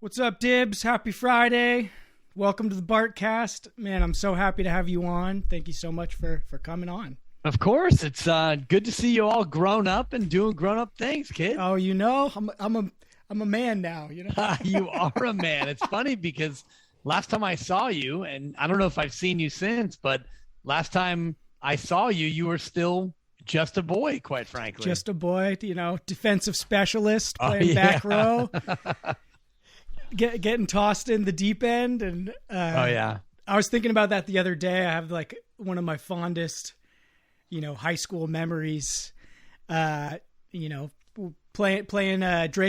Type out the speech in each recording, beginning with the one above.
What's up, Dibs? Happy Friday. Welcome to the Bartcast. Man, I'm so happy to have you on. Thank you so much for coming on. Of course. It's good to see you all grown up and doing grown-up things, kid. Oh, you know, I'm a man now, you know. You are a man. It's funny because last time I saw you, and I don't know if I've seen you since, but last time I saw you, you were still just a boy, quite frankly. Just a boy, you know, defensive specialist, playing back row. Getting tossed in the deep end. And I was thinking about that the other day. I have like one of my fondest, high school memories, playing Drake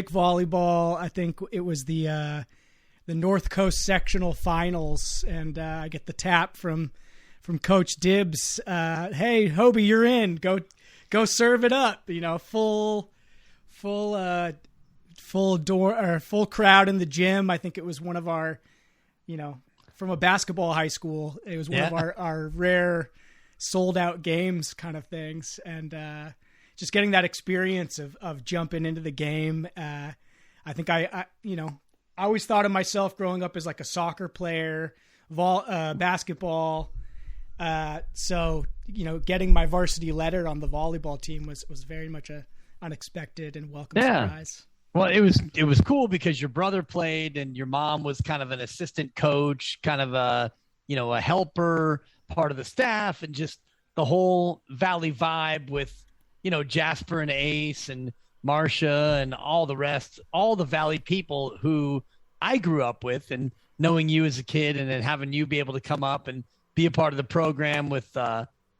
volleyball. I think it was the North Coast sectional finals. And I get the tap from Coach Dibs. Hey, Hobie, you're in. Go serve it up. Full crowd in the gym. I think it was one of our, from a basketball high school, it was one of our rare sold out games kind of things. And just getting that experience of jumping into the game. I think I always thought of myself growing up as like a soccer player, basketball. So, getting my varsity letter on the volleyball team was very much a unexpected and welcome surprise. Well, it was cool because your brother played and your mom was kind of an assistant coach, kind of a helper, part of the staff, and just the whole Valley vibe with, Jasper and Ace and Marcia and all the rest, all the Valley people who I grew up with, and knowing you as a kid and then having you be able to come up and be a part of the program with,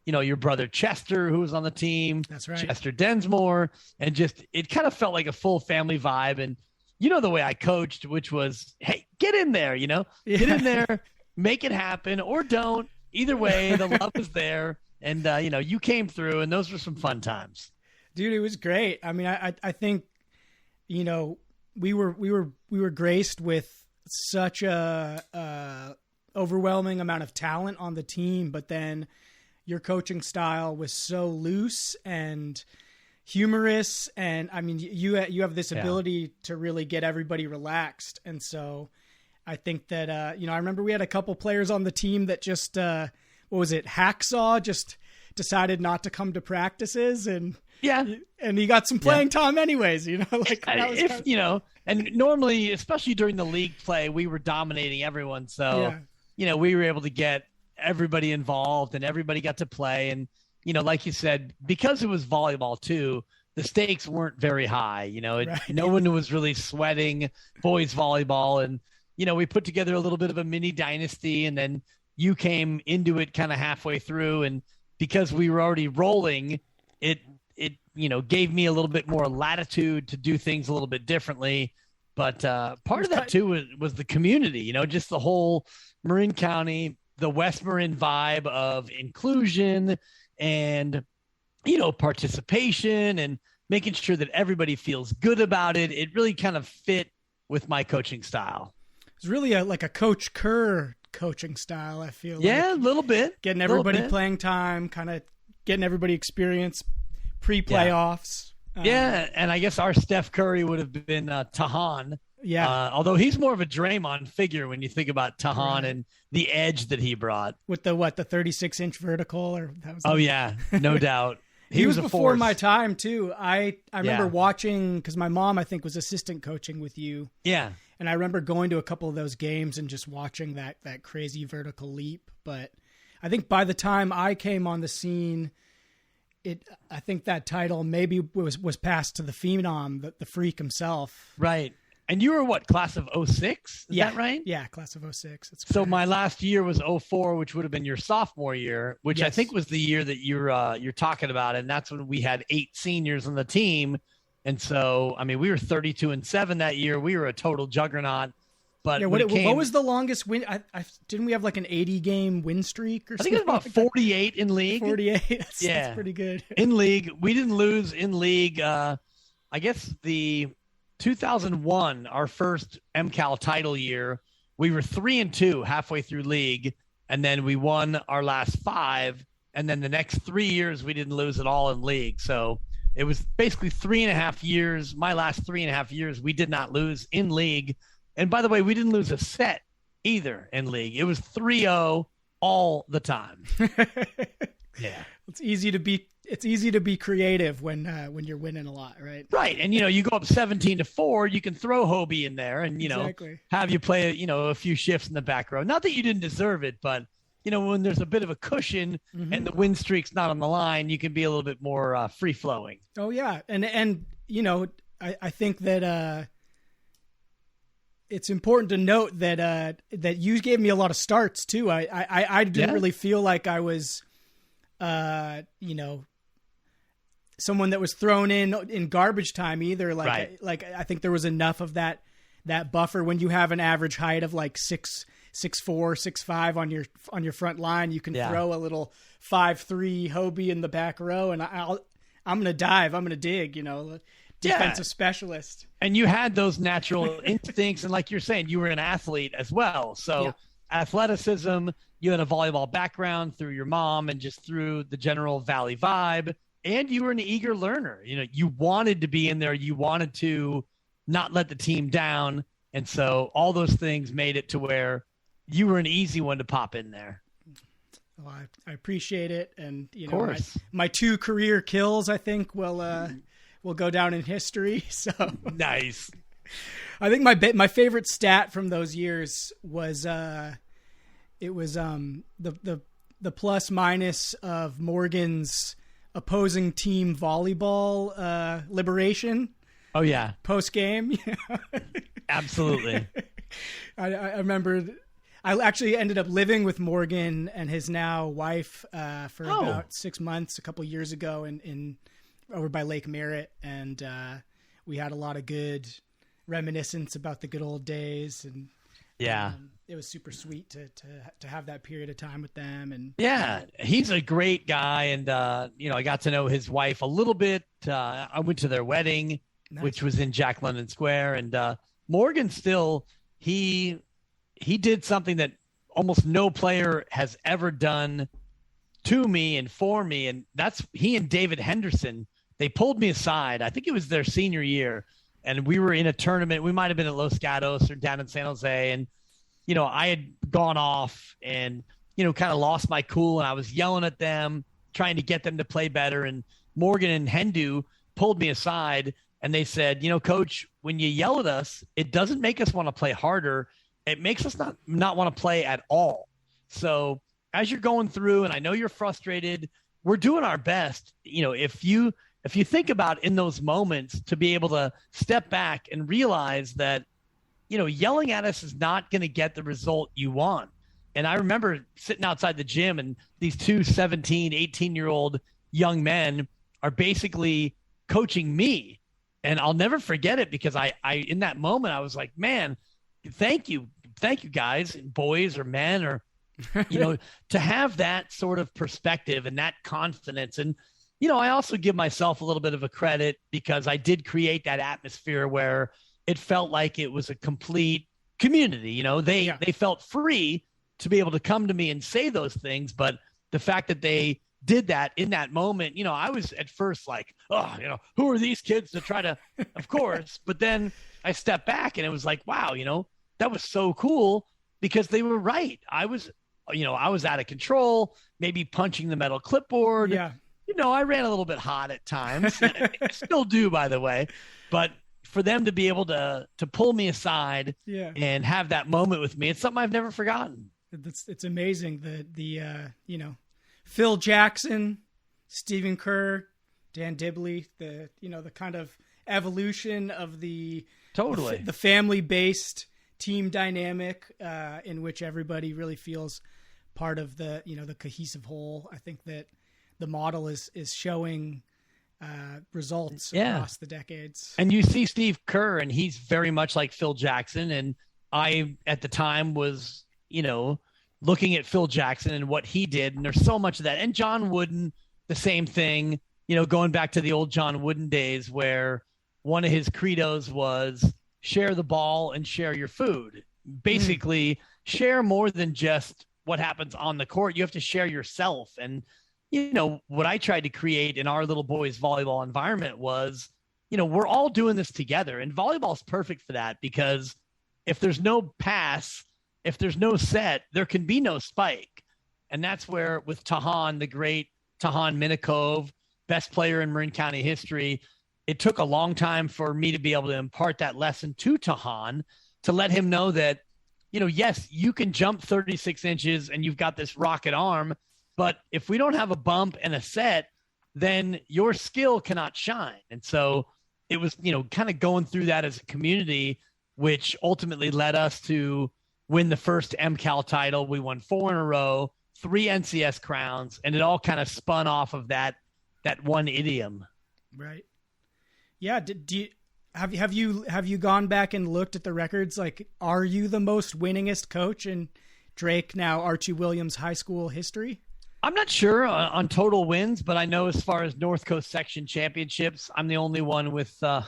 your brother Chester, who was on the team. That's right. Chester Densmore. And just, it kind of felt like a full family vibe. And the way I coached, which was, hey, get in there, get in there, make it happen, or don't. Either way, the love is there. And, you came through, and those were some fun times. Dude, it was great. I mean, I think, we were graced with such a overwhelming amount of talent on the team, but then your coaching style was so loose and humorous. And I mean, you have this ability to really get everybody relaxed. And so I think that, I remember we had a couple players on the team that just, Hacksaw just decided not to come to practices, and he got some playing time anyways, and normally, especially during the league play, we were dominating everyone. So, we were able to get everybody involved and everybody got to play. And, like you said, because it was volleyball too, the stakes weren't very high. No one was really sweating boys volleyball. And, we put together a little bit of a mini dynasty, and then you came into it kind of halfway through. And because we were already rolling, it gave me a little bit more latitude to do things a little bit differently. But part of that too was the community, just the whole Marin County, the West Marin vibe of inclusion and, participation and making sure that everybody feels good about it. It really kind of fit with my coaching style. It's really like a Coach Kerr coaching style, I feel. Yeah, a little bit. Getting everybody playing time, kind of getting everybody experience pre-playoffs. And I guess our Steph Curry would have been Tahan. Yeah. Although he's more of a Draymond figure when you think about Tahan and the edge that he brought. With the 36-inch vertical? Or that was no doubt. He was before my time too. I remember watching, because my mom, I think, was assistant coaching with you. Yeah. And I remember going to a couple of those games and just watching that crazy vertical leap. But I think by the time I came on the scene, I think that title maybe was passed to the phenom, the freak himself. Right. And you were what, class of 06? Is that right? Yeah, class of 06. That's so my last year was 04, which would have been your sophomore year, which I think was the year that you're talking about. And that's when we had 8 seniors on the team. And so, I mean, we were 32-7 that year. We were a total juggernaut. But what was the longest win? Didn't we have like an 80-game win streak or something? I think it was about 48 in league. 48. That's pretty good. In league. We didn't lose in league. I guess the 2001, our first MCAL title year, we were 3-2 halfway through league, and then we won our last 5, and then the next 3 years we didn't lose at all in league. So it was basically 3.5 years. My last 3.5 years, we did not lose in league. And by the way, we didn't lose a set either in league. It was 3-0 all the time. Yeah. It's easy to be creative when you're winning a lot, right? Right. And, you go up 17-4, you can throw Hobie in there and, exactly. have you play, a few shifts in the back row. Not that you didn't deserve it, but, when there's a bit of a cushion and the win streak's not on the line, you can be a little bit more free flowing. Oh, yeah. And I think that it's important to note that you gave me a lot of starts too. I didn't really feel like I was, someone that was thrown in garbage time either. Like, right. I think there was enough of that buffer when you have an average height of like 6'4", 6'5" on your front line. You can throw a little 5'3" Hobie in the back row, and I'm going to dive. I'm going to dig. Defensive specialist. And you had those natural instincts, and like you're saying, you were an athlete as well. So athleticism, you had a volleyball background through your mom and just through the general Valley vibe, and you were an eager learner. You wanted to be in there. You wanted to not let the team down. And so all those things made it to where you were an easy one to pop in there. Well, I appreciate it. And, of course. My 2 career kills, I think, will go down in history. So nice. I think my favorite stat from those years was the plus minus of Morgan's opposing team volleyball liberation. Oh yeah, post game. Absolutely. I remember. I actually ended up living with Morgan and his now wife for about 6 months a couple of years ago in over by Lake Merritt, and we had a lot of good reminiscence about the good old days, and it was super sweet to have that period of time with them. And he's a great guy, and I got to know his wife a little bit. I went to their wedding, which was in Jack London Square, and Morgan still he did something that almost no player has ever done to me and for me, and that's he and David Henderson. They pulled me aside. I think it was their senior year, and we were in a tournament. We might have been at Los Gatos or down in San Jose, and I had gone off and kind of lost my cool, and I was yelling at them, trying to get them to play better. And Morgan and Hendu pulled me aside, and they said, Coach, when you yell at us, it doesn't make us want to play harder. It makes us not want to play at all. So as you're going through, and I know you're frustrated, we're doing our best. If you think about in those moments to be able to step back and realize that, yelling at us is not going to get the result you want. And I remember sitting outside the gym, and these 2 17, 18-year-old young men are basically coaching me. And I'll never forget it, because I in that moment, I was like, man, thank you guys, boys or men, or, to have that sort of perspective and that confidence. And, I also give myself a little bit of a credit, because I did create that atmosphere where it felt like it was a complete community. They felt free to be able to come to me and say those things. But the fact that they did that in that moment, I was at first like, who are these kids to try to, of course, but then I stepped back and it was like, wow, that was so cool, because they were right. I was out of control, maybe punching the metal clipboard. Yeah. I ran a little bit hot at times. I still do, by the way. But for them to be able to pull me aside and have that moment with me, it's something I've never forgotten. It's amazing. The Phil Jackson, Stephen Kerr, Dan Dibley, the kind of evolution of the family-based team dynamic in which everybody really feels part of the cohesive whole. I think that the model is showing results across the decades. And you see Steve Kerr, and he's very much like Phil Jackson. And I, at the time, was, looking at Phil Jackson and what he did. And there's so much of that. And John Wooden, the same thing, going back to the old John Wooden days, where one of his credos was share the ball and share your food. Basically, share more than just what happens on the court. You have to share yourself. And what I tried to create in our little boys volleyball environment was, we're all doing this together, and volleyball is perfect for that, because if there's no pass, if there's no set, there can be no spike. And that's where with Tahan, the great Tahan Minikov, best player in Marin County history, it took a long time for me to be able to impart that lesson to Tahan, to let him know that, yes, you can jump 36 inches and you've got this rocket arm, but if we don't have a bump and a set, then your skill cannot shine. And so it was, kind of going through that as a community, which ultimately led us to win the first MCAL title. We won 4 in a row, 3 NCS crowns, and it all kind of spun off of that one idiom. Right. Yeah. Have you gone back and looked at the records? Like, are you the most winningest coach in Drake, now Archie Williams high school history? I'm not sure on total wins, but I know as far as North Coast section championships, I'm the only one with 3.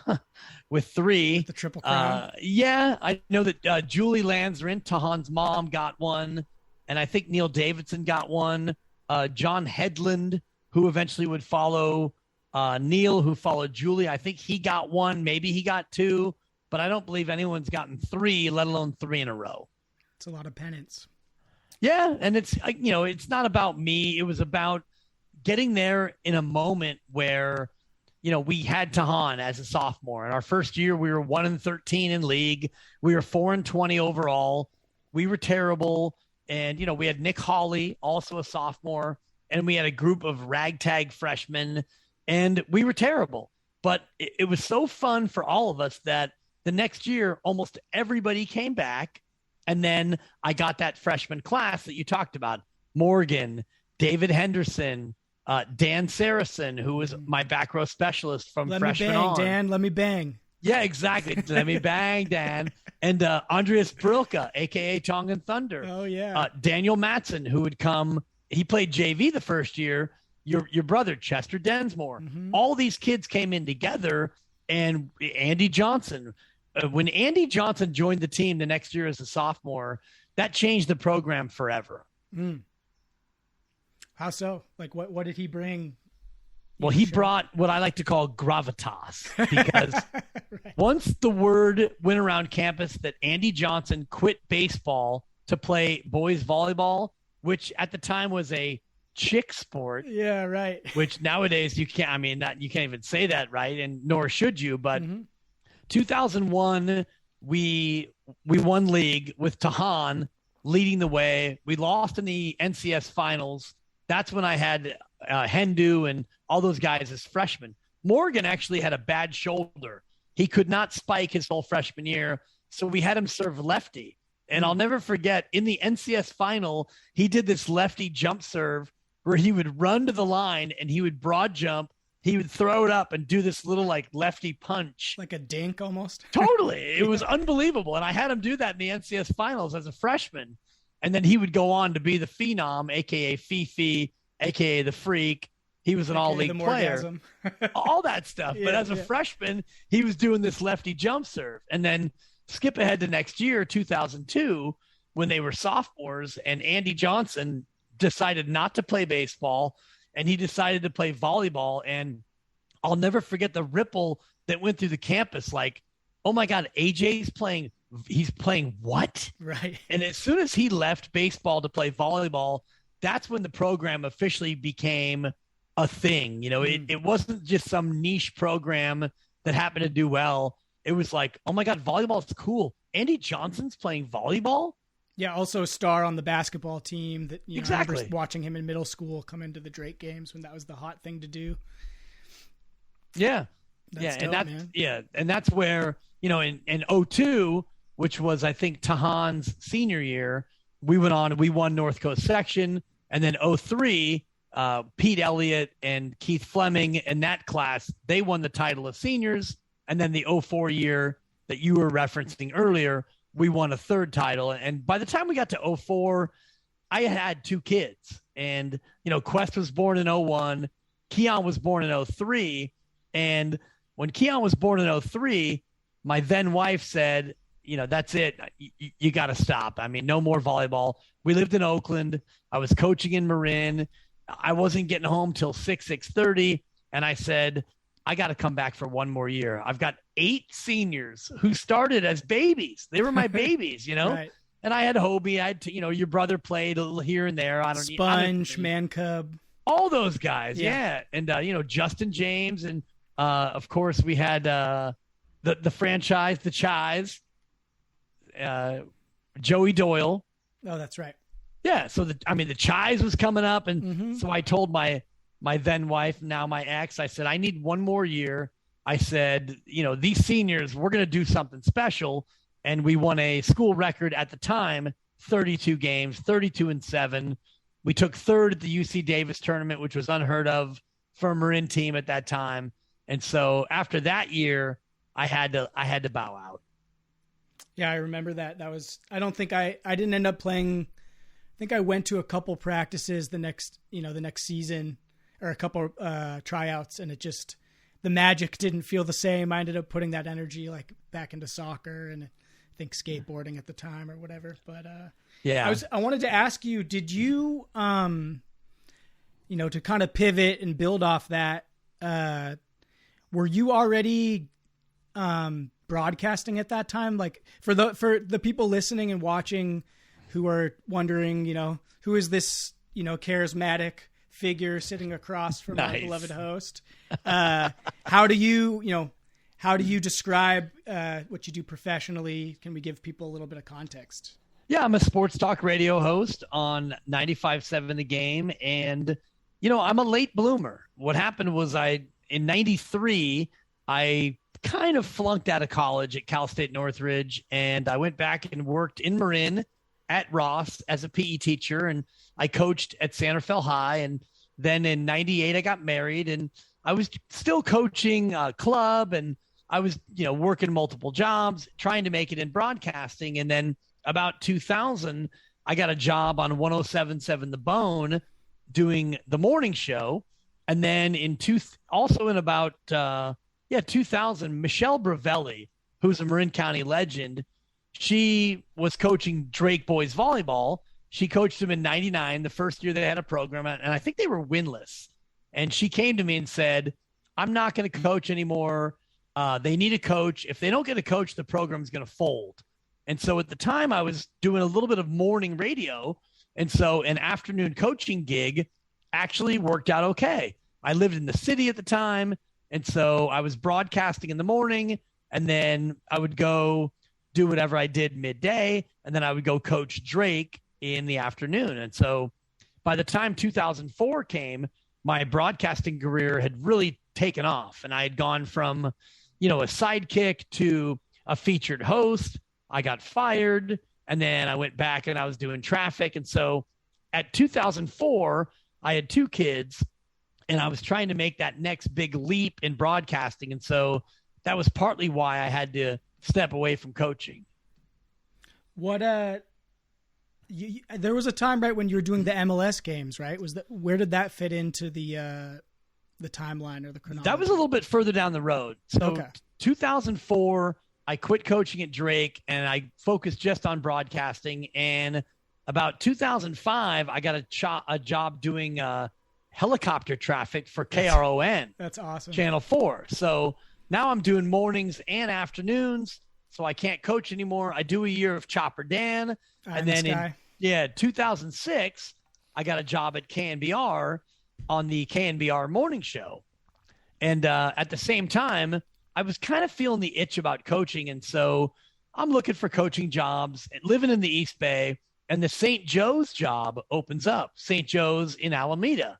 With the Triple Crown. Yeah, I know that Julie Lansrin, Tahan's mom, got one, and I think Neil Davidson got one. John Headland, who eventually would follow Neil, who followed Julie, I think he got one. Maybe he got 2, but I don't believe anyone's gotten 3, let alone 3 in a row. It's a lot of pennants. Yeah, and it's it's not about me. It was about getting there in a moment where, we had Tahan as a sophomore. In our first year, we were 1-13 in league. We were 4-20 overall. We were terrible. And, we had Nick Hawley, also a sophomore, and we had a group of ragtag freshmen, and we were terrible. But it was so fun for all of us that the next year, almost everybody came back. And then I got that freshman class that you talked about, Morgan, David Henderson, Dan Saracen, who was my back row specialist from freshman on. Let me bang, Dan. Let me bang. Yeah, exactly. Let me bang, Dan. And Andreas Brilka, a.k.a. Tongan Thunder. Oh, yeah. Daniel Matson, who would come. He played JV the first year. Your brother, Chester Densmore. Mm-hmm. All these kids came in together. And Andy Johnson. When Andy Johnson joined the team the next year as a sophomore, that changed the program forever. Mm. How so? Like, what did he bring? Well, he brought what I like to call gravitas, because right. Once the word went around campus that Andy Johnson quit baseball to play boys volleyball, which at the time was a chick sport. Yeah, right. Which nowadays you can't even say that, right? And nor should you, but 2001, we won league with Tahan leading the way. We lost in the NCS finals. That's when I had Hendu and all those guys as freshmen. Morgan actually had a bad shoulder. He could not spike his whole freshman year, so we had him serve lefty. And I'll never forget, in the NCS final, he did this lefty jump serve where he would run to the line and he would broad jump. He would throw it up and do this little like lefty punch. Like a dink almost. Totally. It was unbelievable. And I had him do that in the NCS finals as a freshman. And then he would go on to be the phenom, a.k.a. Fifi, a.k.a. the freak. He was an all-league player. All that stuff. But as a freshman, he was doing this lefty jump serve. And then skip ahead to next year, 2002, when they were sophomores, and Andy Johnson decided not to play baseball, and he decided to play volleyball. And I'll never forget the ripple that went through the campus. Like, oh my God, AJ's playing. He's playing what? Right. And as soon as he left baseball to play volleyball, that's when the program officially became a thing. It wasn't just some niche program that happened to do well. It was like, oh my God, volleyball is cool. Andy Johnson's playing volleyball. Yeah, also a star on the basketball team. That exactly. I remember watching him in middle school come into the Drake games when that was the hot thing to do. Yeah, and that's where in 2002, which was I think Tahan's senior year, we won North Coast section, and then 2003, Pete Elliott and Keith Fleming in that class, they won the title of seniors, and then the 2004 year that you were referencing earlier, we won a third title. And by the time we got to 2004, I had 2 kids. And, Quest was born in 2001. Keon was born in 2003. And when Keon was born in 2003, my then wife said, that's it. You got to stop. I mean, no more volleyball. We lived in Oakland. I was coaching in Marin. I wasn't getting home till 6:30. And I said, I got to come back for one more year. I've got 8 seniors who started as babies. They were my babies, Right. And I had Hobie. I had, your brother played a little here and there. Sponge, Man Cub. All those guys. Yeah. And, Justin James. And, of course, we had the franchise, the Chies, Joey Doyle. Oh, that's right. Yeah. So, the Chies was coming up. And so I told my then wife, now my ex, I said, I need one more year. I said, these seniors, we're going to do something special. And we won a school record at the time, 32 games, 32-7. We took 3rd at the UC Davis tournament, which was unheard of for a Marin team at that time. And so after that year, I had to bow out. Yeah, I remember that. That was, I don't think I didn't end up playing. I think I went to a couple practices the next season, or a couple tryouts, and the magic didn't feel the same. I ended up putting that energy like back into soccer and I think skateboarding at the time or whatever. But yeah, I wanted to ask you, did you to kind of pivot and build off that, were you already broadcasting at that time? Like for the people listening and watching who are wondering, who is this, charismatic figure sitting across from our beloved host? How do you describe what you do professionally? Can we give people a little bit of context? Yeah, I'm a sports talk radio host on 95.7 The Game. And, I'm a late bloomer. What happened was in 93, I kind of flunked out of college at Cal State Northridge. And I went back and worked in Marin at Ross as a PE teacher. And I coached at Santa Fe High. And then in 98, I got married and I was still coaching a club, and I was, working multiple jobs, trying to make it in broadcasting. And then about 2000, I got a job on 107.7 The Bone doing the morning show. And then in about 2000, Michelle Bravelli, who's a Marin County legend, she was coaching Drake boys volleyball. She coached them in 99, the first year they had a program, and I think they were winless. And she came to me and said, I'm not going to coach anymore. They need a coach. If they don't get a coach, the program's going to fold. And so at the time I was doing a little bit of morning radio. And so an afternoon coaching gig actually worked out okay. I lived in the city at the time. And so I was broadcasting in the morning, and then I would go do whatever I did midday. And then I would go coach Drake in the afternoon. And so by the time 2004 came, my broadcasting career had really taken off, and I had gone from, a sidekick to a featured host. I got fired, and then I went back and I was doing traffic. And so at 2004, I had 2 kids, and I was trying to make that next big leap in broadcasting. And so that was partly why I had to step away from coaching. There was a time, right, when you were doing the MLS games, right? Where did that fit into the timeline or the chronology? That was a little bit further down the road. So 2004, I quit coaching at Drake and I focused just on broadcasting. And about 2005, I got a job doing helicopter traffic for KRON. That's awesome. Channel 4. So now I'm doing mornings and afternoons. So I can't coach anymore. I do a year of Chopper Dan. And then in 2006, I got a job at KNBR on the KNBR morning show. And at the same time, I was kind of feeling the itch about coaching. And so I'm looking for coaching jobs, living in the East Bay, and the St. Joe's job opens up, St. Joe's in Alameda.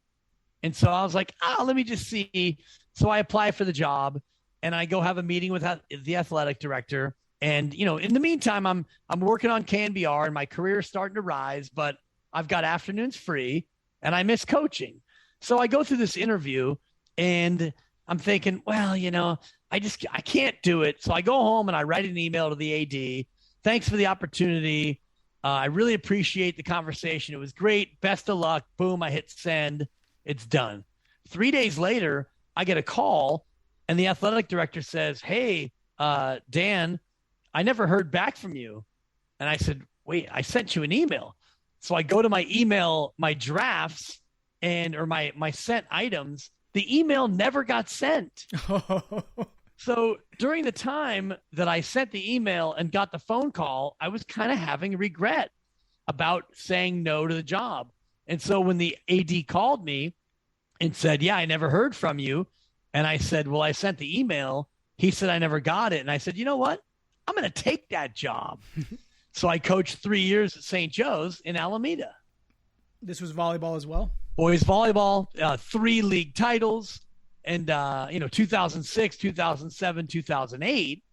And so I was like, let me just see. So I apply for the job, and I go have a meeting with the athletic director. And, in the meantime, I'm working on KNBR, and my career is starting to rise, but I've got afternoons free and I miss coaching. So I go through this interview and I'm thinking, well, I can't do it. So I go home and I write an email to the AD. Thanks for the opportunity. I really appreciate the conversation. It was great. Best of luck. Boom. I hit send. It's done. 3 days later, I get a call and the athletic director says, hey, Dan, I never heard back from you. And I said, wait, I sent you an email. So I go to my email, my drafts or my sent items. the email never got sent. So during the time that I sent the email and got the phone call, I was kind of having regret about saying no to the job. And so when the AD called me and said, yeah, I never heard from you. And I said, well, I sent the email. He said, I never got it. And I said, you know what? I'm going to take that job. So I coached 3 years at St. Joe's in Alameda. This was volleyball as well? Boys volleyball, 3 league titles. And, 2006, 2007, 2008.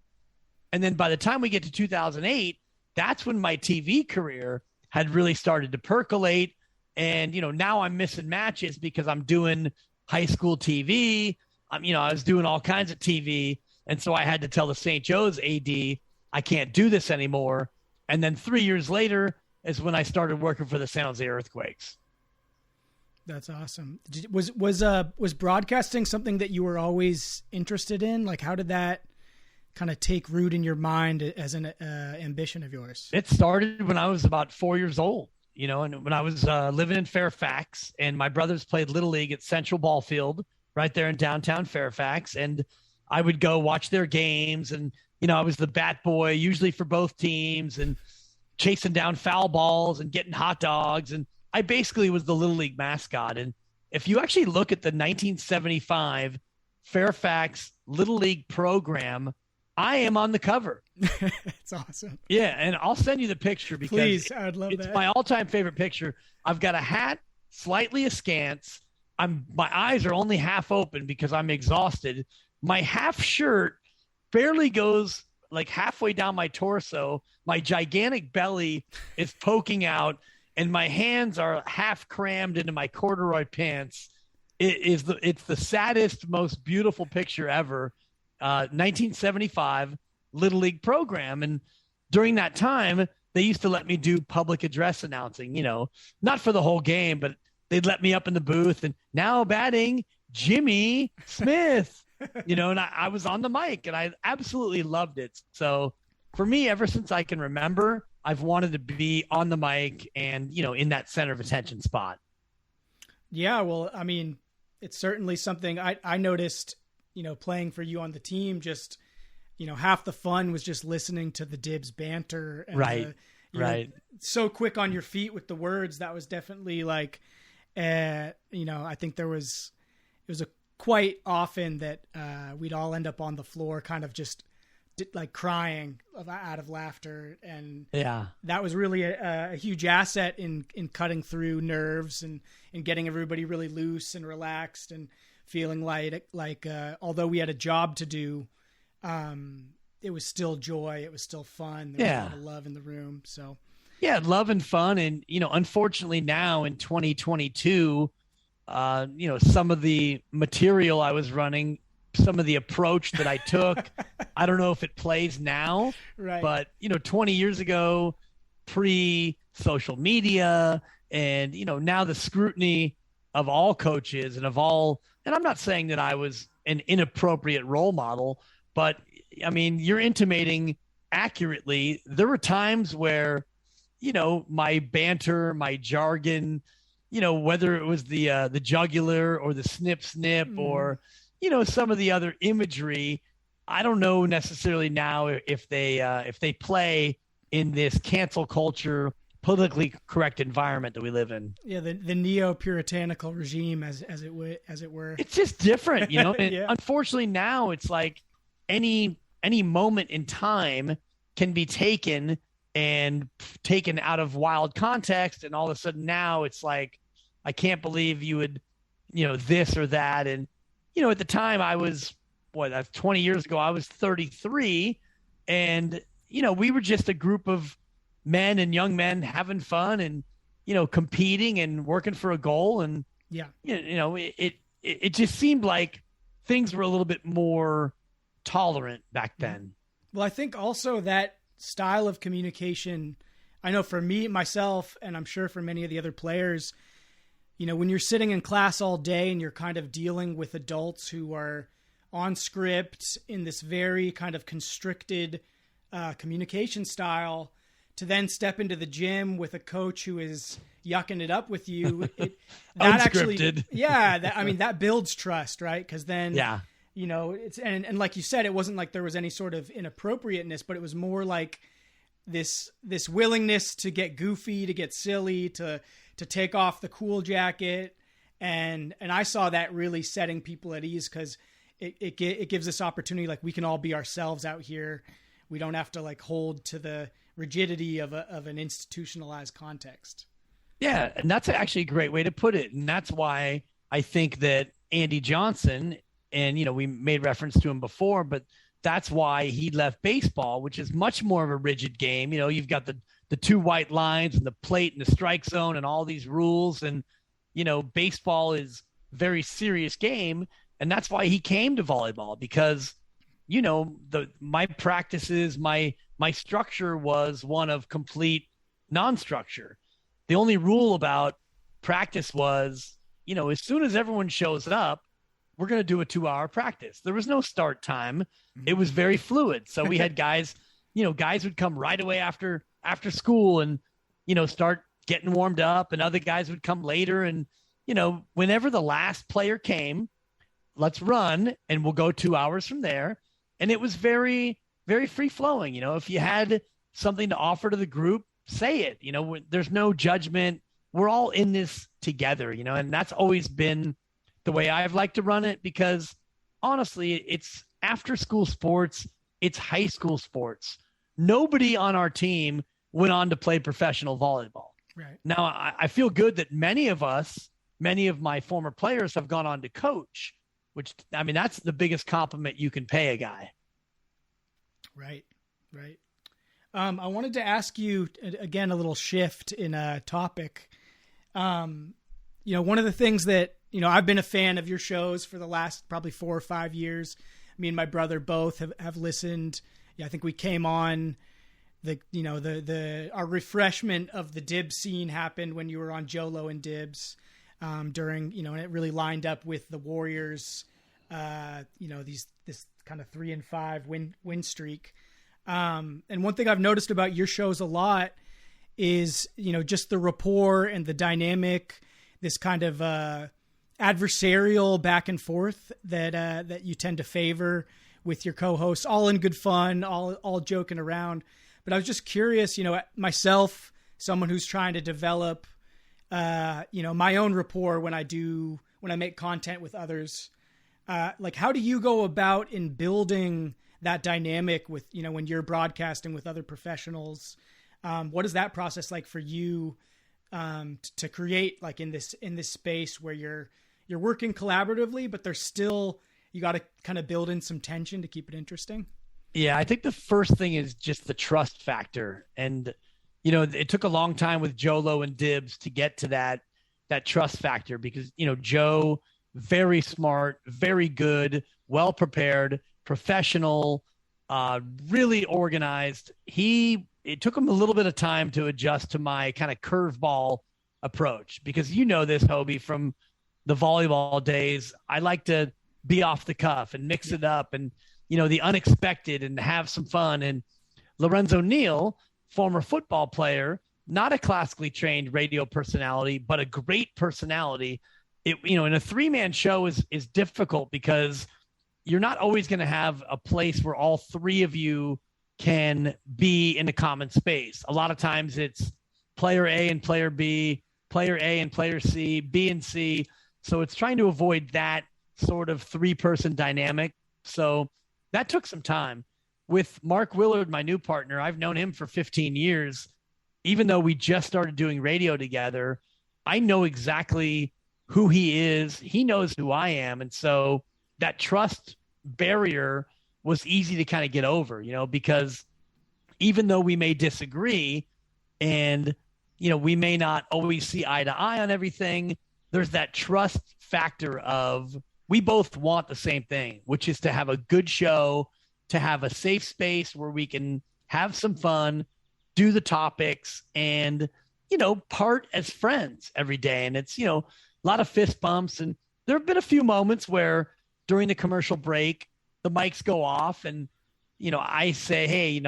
And then by the time we get to 2008, that's when my TV career had really started to percolate. And, now I'm missing matches because I'm doing high school TV. I was doing all kinds of TV. And so I had to tell the St. Joe's AD, I can't do this anymore. And then 3 years later is when I started working for the San Jose Earthquakes. That's awesome. Was broadcasting something that you were always interested in? Like, how did that kind of take root in your mind as an ambition of yours? It started when I was about 4 years old, and when I was living in Fairfax, and my brothers played Little League at Central Ball Field right there in downtown Fairfax. And I would go watch their games, and, I was the bat boy usually for both teams and chasing down foul balls and getting hot dogs. And I basically was the Little League mascot. And if you actually look at the 1975 Fairfax Little League program, I am on the cover. That's awesome. Yeah, and I'll send you the picture because please, I'd love it's that. my all-time favorite picture. I've got a hat slightly askance. My eyes are only half open because I'm exhausted. My half shirt barely goes like halfway down my torso. My gigantic belly is poking out, and my hands are half crammed into my corduroy pants. It's the saddest, most beautiful picture ever. 1975 Little League program. And during that time, they used to let me do public address announcing, not for the whole game, but they'd let me up in the booth and now batting Jimmy Smith, and I was on the mic and I absolutely loved it. So for me, ever since I can remember, I've wanted to be on the mic and, in that center of attention spot. Yeah. Well, I mean, it's certainly something I noticed, playing for you on the team, just, half the fun was just listening to the Dibs banter. And right. Right. So quick on your feet with the words. That was definitely like, I think it was quite often that we'd all end up on the floor kind of just like crying out of laughter. And yeah, that was really a huge asset in cutting through nerves and getting everybody really loose and relaxed and feeling like although we had a job to do, it was still joy. It was still fun. There was a lot of love in the room. So yeah, love and fun. And, unfortunately now in 2022, some of the material I was running, some of the approach that I took, I don't know if it plays now, right. But, 20 years ago, pre-social media and, now the scrutiny of all coaches and and I'm not saying that I was an inappropriate role model, but I mean, you're intimating accurately. There were times where, my banter, my jargon, whether it was the jugular or the snip or, some of the other imagery, I don't know necessarily now if they play in this cancel culture, politically correct environment that we live in. Yeah, the neo-puritanical regime, as it were. It's just different, And Yeah. unfortunately now it's like any moment in time can be taken out of wild context, and all of a sudden now it's like, I can't believe you would, this or that. And at the time I was 20 years ago, I was 33, and we were just a group of men and young men having fun and, competing and working for a goal. And, it just seemed like things were a little bit more tolerant back then. Well, I think also that style of communication, I know for me, myself, and I'm sure for many of the other players, when you're sitting in class all day and you're kind of dealing with adults who are on script in this very kind of constricted communication style, to then step into the gym with a coach who is yucking it up with you, that actually, that builds trust, right? Because then, it's, and like you said, it wasn't like there was any sort of inappropriateness, but it was more like this willingness to get goofy, to get silly, to take off the cool jacket. And I saw that really setting people at ease, because it gives this opportunity. Like, we can all be ourselves out here. We don't have to like hold to the rigidity of an institutionalized context. Yeah. And that's actually a great way to put it. And that's why I think that Andy Johnson, and, we made reference to him before, but that's why he left baseball, which is much more of a rigid game. You've got the two white lines and the plate and the strike zone and all these rules. And, baseball is a very serious game. And that's why he came to volleyball, because, my practices, my structure was one of complete non-structure. The only rule about practice was, as soon as everyone shows up, we're going to do a 2-hour practice. There was no start time. It was very fluid. So we had guys would come right away after school and, start getting warmed up, and other guys would come later. And, whenever the last player came, let's run, and we'll go 2 hours from there. And it was very, very free flowing. If you had something to offer to the group, say it. There's no judgment. We're all in this together, and that's always been the way I've liked to run it, because honestly, it's after school sports, it's high school sports. Nobody on our team went on to play professional volleyball. Right. Now, I feel good that many of my former players have gone on to coach, which, that's the biggest compliment you can pay a guy. Right. I wanted to ask you, again, a little shift in a topic. One of the things that, I've been a fan of your shows for the last probably 4 or 5 years. Me and my brother both have listened. Yeah, I think we came on our refreshment of the Dibs scene happened when you were on Jolo and Dibs, during, and it really lined up with the Warriors, this kind of 3-5 win streak. And one thing I've noticed about your shows a lot is, just the rapport and the dynamic, this kind of, adversarial back and forth that you tend to favor with your co-hosts, all in good fun, all joking around. But I was just curious, myself, someone who's trying to develop, my own rapport when I make content with others. Like, how do you go about in building that dynamic with, when you're broadcasting with other professionals? What is that process like for you, to create, like, in this space where you're working collaboratively, but there's still, you got to kind of build in some tension to keep it interesting? Yeah, I think the first thing is just the trust factor. And, it took a long time with Jolo and Dibs to get to that trust factor, because, Joe, very smart, very good, well-prepared, professional, really organized. It took him a little bit of time to adjust to my kind of curveball approach, because this, Hobie, from the volleyball days, I like to be off the cuff and mix it up and, the unexpected, and have some fun. And Lorenzo Neal, former football player, not a classically trained radio personality, but a great personality. In a 3-man show is difficult, because you're not always going to have a place where all 3 of you can be in a common space. A lot of times it's player A and player B, player A and player C, B and C. So it's trying to avoid that sort of 3-person dynamic. So that took some time. With Mark Willard, my new partner, I've known him for 15 years. Even though we just started doing radio together, I know exactly who he is. He knows who I am. And so that trust barrier was easy to kind of get over, because even though we may disagree and, we may not always see eye to eye on everything, there's that trust factor of, we both want the same thing, which is to have a good show, to have a safe space where we can have some fun, do the topics, and, part as friends every day. And it's, a lot of fist bumps. And there have been a few moments where during the commercial break, the mics go off and, I say, hey,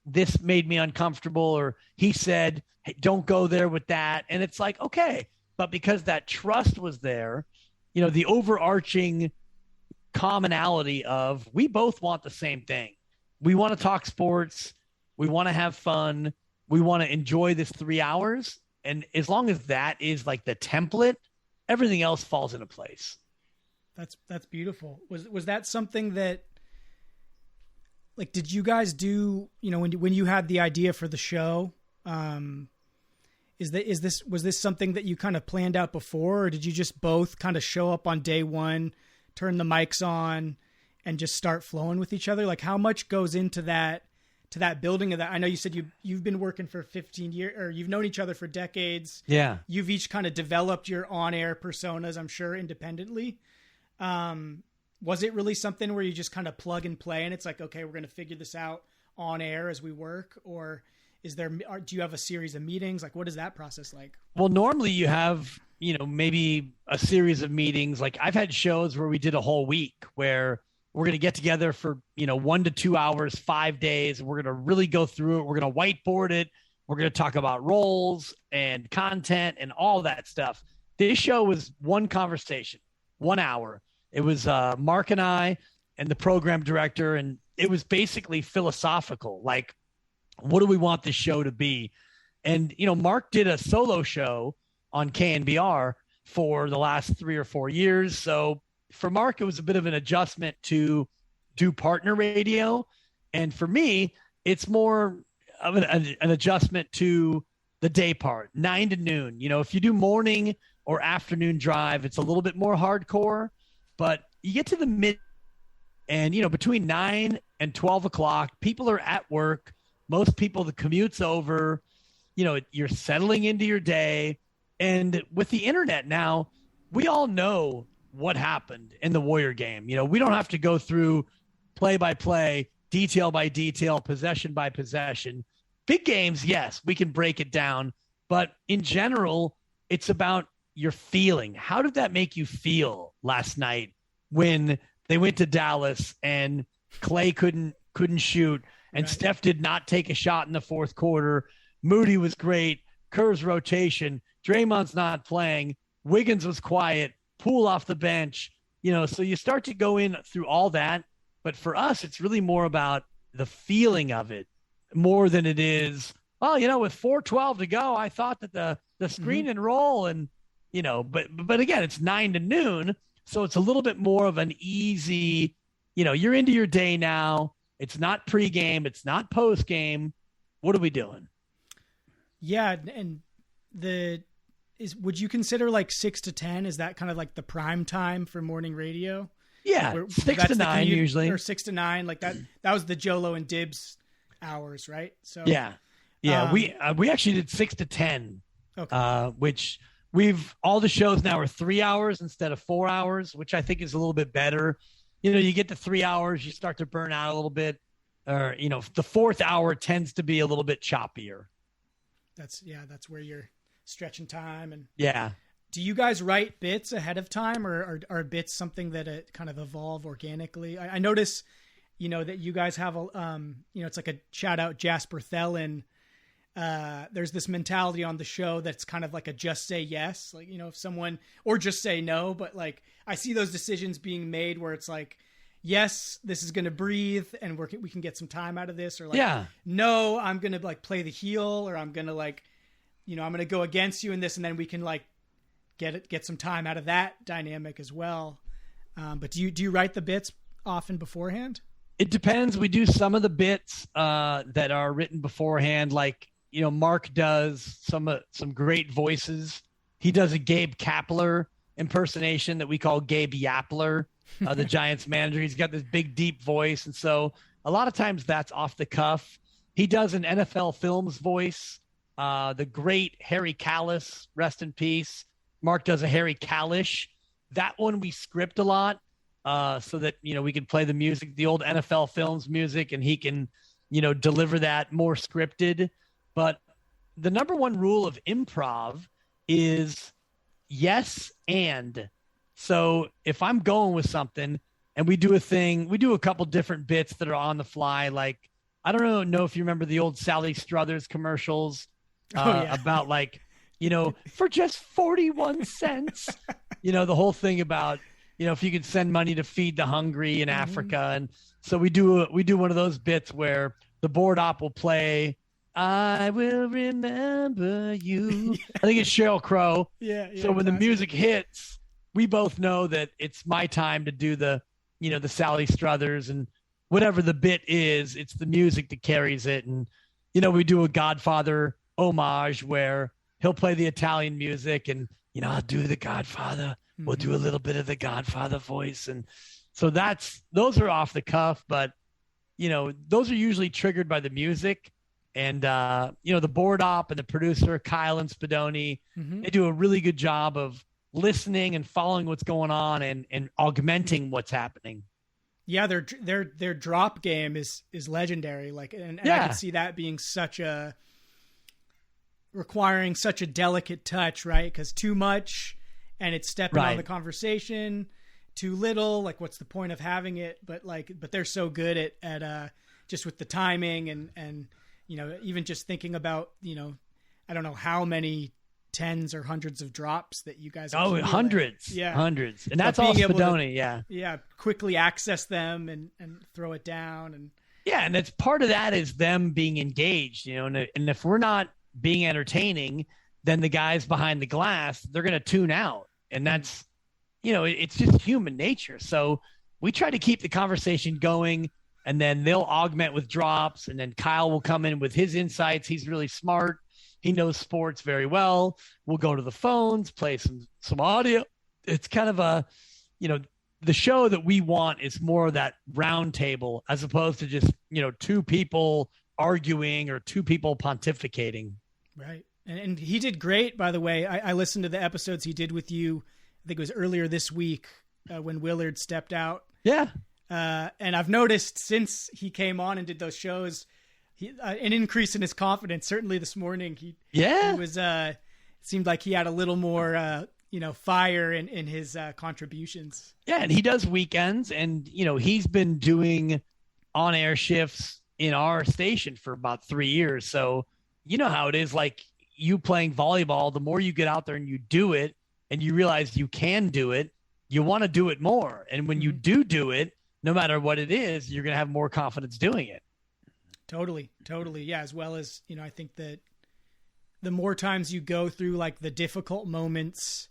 this made me uncomfortable, or he said, hey, don't go there with that. And it's like, okay, but because that trust was there, the overarching commonality of we both want the same thing. We want to talk sports. We want to have fun. We want to enjoy this 3 hours. And as long as that is like the template, everything else falls into place. That's beautiful. Was that something that, like, did you guys do, when you had the idea for the show, was this something that you kind of planned out before, or did you just both kind of show up on day one, turn the mics on, and just start flowing with each other? Like, how much goes into that building of that? I know you said you've been working for 15 years, or you've known each other for decades. Yeah. You've each kind of developed your on-air personas, I'm sure, independently. Was it really something where you just kind of plug and play and it's like, okay, we're going to figure this out on air as we work? Or do you have a series of meetings? Like, what is that process like? Well, normally you have, maybe a series of meetings. Like, I've had shows where we did a whole week where we're going to get together for, 1 to 2 hours, 5 days. We're going to really go through it. We're going to whiteboard it. We're going to talk about roles and content and all that stuff. This show was one conversation, 1 hour. It was Mark and I and the program director, and it was basically philosophical. Like, what do we want this show to be? And, Mark did a solo show on KNBR for the last 3 or 4 years. So for Mark, it was a bit of an adjustment to do partner radio. And for me, it's more of an adjustment to the day part, 9 to noon. If you do morning or afternoon drive, it's a little bit more hardcore. But you get to the mid and, between 9 and 12 o'clock, people are at work. Most people, the commute's over, you're settling into your day. And with the internet now, we all know what happened in the Warrior game. We don't have to go through play by play, detail by detail, possession by possession. Big games, yes, we can break it down. But in general, it's about your feeling. How did that make you feel last night when they went to Dallas and Clay couldn't shoot and right. Steph did not take a shot in the fourth quarter? Moody was great. Kerr's rotation. Draymond's not playing. Wiggins was quiet. Poole off the bench. So you start to go in through all that. But for us, it's really more about the feeling of it more than it is, with 4:12 to go, I thought that the screen and roll and, but again, it's 9 to noon. So it's a little bit more of an easy, you're into your day now. It's not pregame. It's not postgame. What are we doing? Yeah. And would you consider like 6 to 10? Is that kind of like the prime time for morning radio? Yeah. 6 to 9 usually. Or 6 to 9. Like that was the Jolo and Dibs hours, right? So yeah. We actually did 6 to 10, okay. Which all the shows now are 3 hours instead of 4 hours, which I think is a little bit better. You get to 3 hours, you start to burn out a little bit, or, the fourth hour tends to be a little bit choppier. That's where you're stretching time. And yeah. Do you guys write bits ahead of time, or are bits something that kind of evolve organically? I notice, that you guys have it's like a shout out Jasper Thelen. There's this mentality on the show that's kind of like a just say yes, like, if someone, or just say no, but like I see those decisions being made where it's like, yes, this is going to breathe and we can get some time out of this, or like, yeah. No, I'm going to like play the heel, or I'm going to like, I'm going to go against you in this, and then we can like get some time out of that dynamic as well. But do you write the bits often beforehand? It depends. We do some of the bits that are written beforehand, like, Mark does some great voices. He does a Gabe Kapler impersonation that we call Gabe Yapler, the Giants manager. He's got this big, deep voice. And so a lot of times that's off the cuff. He does an NFL Films voice. The great Harry Callis, rest in peace. Mark does a Harry Kalish. That one we script a lot so that, we can play the music, the old NFL Films music, and he can, deliver that more scripted. But the number one rule of improv is yes and. So if I'm going with something and we do a couple different bits that are on the fly, like I don't know if you remember the old Sally Struthers commercials about like, for just 41 cents, the whole thing about, if you could send money to feed the hungry in Africa. And so we do one of those bits where the board op will play, I will remember you. I think it's Sheryl Crow. Yeah. So when the music hits, we both know that it's my time to do the Sally Struthers, and whatever the bit is, it's the music that carries it. And, we do a Godfather homage where he'll play the Italian music and, I'll do the Godfather. We'll do a little bit of the Godfather voice. And so those are off the cuff, but, those are usually triggered by the music. And, the board op and the producer, Kyle and Spadoni, they do a really good job of listening and following what's going on and augmenting what's happening. Yeah, their drop game is legendary. Like, and I can see that being requiring such a delicate touch, right? Because too much and it's stepping on the conversation. Too little, like what's the point of having it? But they're so good at just with the timing and even just thinking about I don't know how many tens or hundreds of drops that you guys hundreds, hundreds, and that's all Spadoni. Quickly access them and throw it down, and it's part of that is them being engaged, and if we're not being entertaining, then the guys behind the glass, they're going to tune out, and that's it's just human nature. So we try to keep the conversation going, and then they'll augment with drops, and then Kyle will come in with his insights. He's really smart. He knows sports very well. We'll go to the phones, play some audio. It's kind of the show that we want is more of that round table as opposed to just, two people arguing or two people pontificating. Right. And he did great, by the way. I listened to the episodes he did with you. I think it was earlier this week when Willard stepped out. Yeah. And I've noticed since he came on and did those shows, an increase in his confidence. Certainly this morning, he was. It seemed like he had a little more, fire in his contributions. Yeah, and he does weekends, and he's been doing on-air shifts in our station for about 3 years. So you know how it is. Like you playing volleyball, the more you get out there and you do it, and you realize you can do it, you want to do it more. And when you do it, no matter what it is, you're going to have more confidence doing it. Totally. Yeah. As well as, I think that the more times you go through like the difficult moments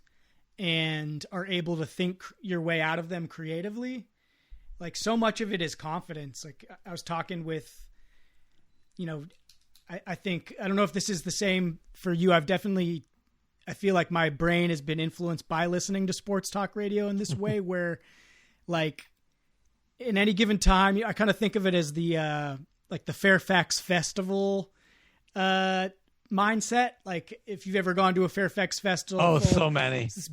and are able to think your way out of them creatively, like so much of it is confidence. Like I was talking with, I think, I don't know if this is the same for you. I feel like my brain has been influenced by listening to sports talk radio in this way where like in any given time, I kind of think of it as the Fairfax Festival mindset. Like if you've ever gone to a Fairfax Festival, so many. It's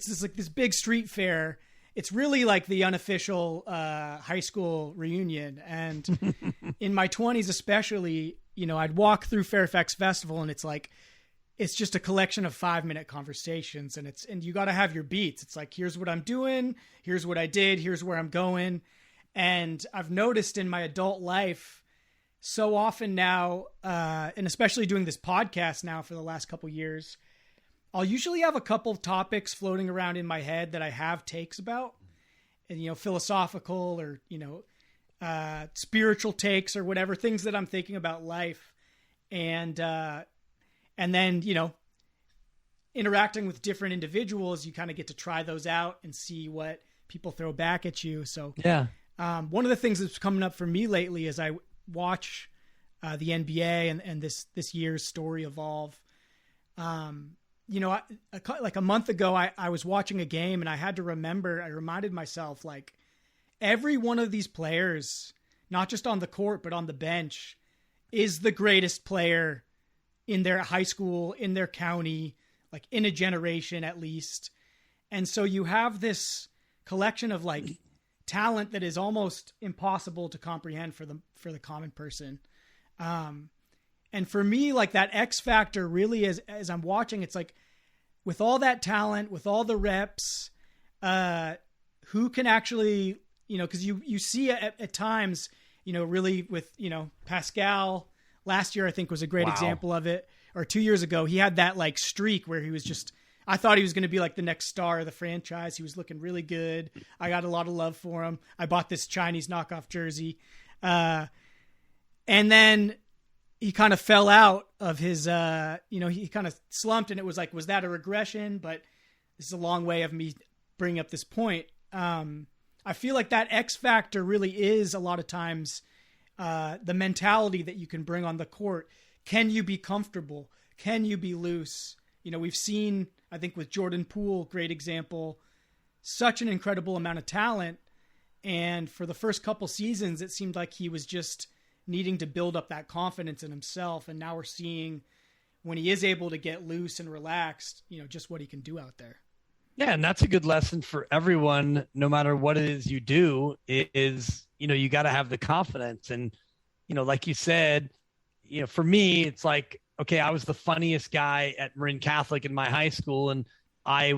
this big street fair. It's really like the unofficial high school reunion. And in my 20s, especially, I'd walk through Fairfax Festival and it's just a collection of 5-minute conversations, and you got to have your beats. It's like, here's what I'm doing. Here's what I did. Here's where I'm going. And I've noticed in my adult life, so often now, and especially doing this podcast now for the last couple years, I'll usually have a couple of topics floating around in my head that I have takes about, and, philosophical or, spiritual takes or whatever, things that I'm thinking about life. And then, interacting with different individuals, you kind of get to try those out and see what people throw back at you. So yeah. One of the things that's coming up for me lately as I watch the NBA and this year's story evolve. Like a month ago, I was watching a game and I reminded myself, like, every one of these players, not just on the court, but on the bench, is the greatest player in their high school, in their county, like in a generation at least. And so you have this collection of like talent that is almost impossible to comprehend for the common person. And for me, like that X factor really is, as I'm watching, it's like with all that talent, with all the reps, who can actually, cause you see at times, really with, Pascal last year, I think was a great example of it, or 2 years ago, he had that like streak where he was just, I thought he was going to be like the next star of the franchise. He was looking really good. I got a lot of love for him. I bought this Chinese knockoff jersey. And then he kind of fell out of his, he kind of slumped, and it was like, was that a regression? But this is a long way of me bringing up this point. I feel like that X factor really is a lot of times the mentality that you can bring on the court. Can you be comfortable? Can you be loose? We've seen, I think with Jordan Poole, great example, such an incredible amount of talent. And for the first couple seasons, it seemed like he was just needing to build up that confidence in himself. And now we're seeing when he is able to get loose and relaxed, just what he can do out there. Yeah. And that's a good lesson for everyone, no matter what it is you do, is, you got to have the confidence. And, like you said, for me, it's like, okay, I was the funniest guy at Marin Catholic in my high school, and I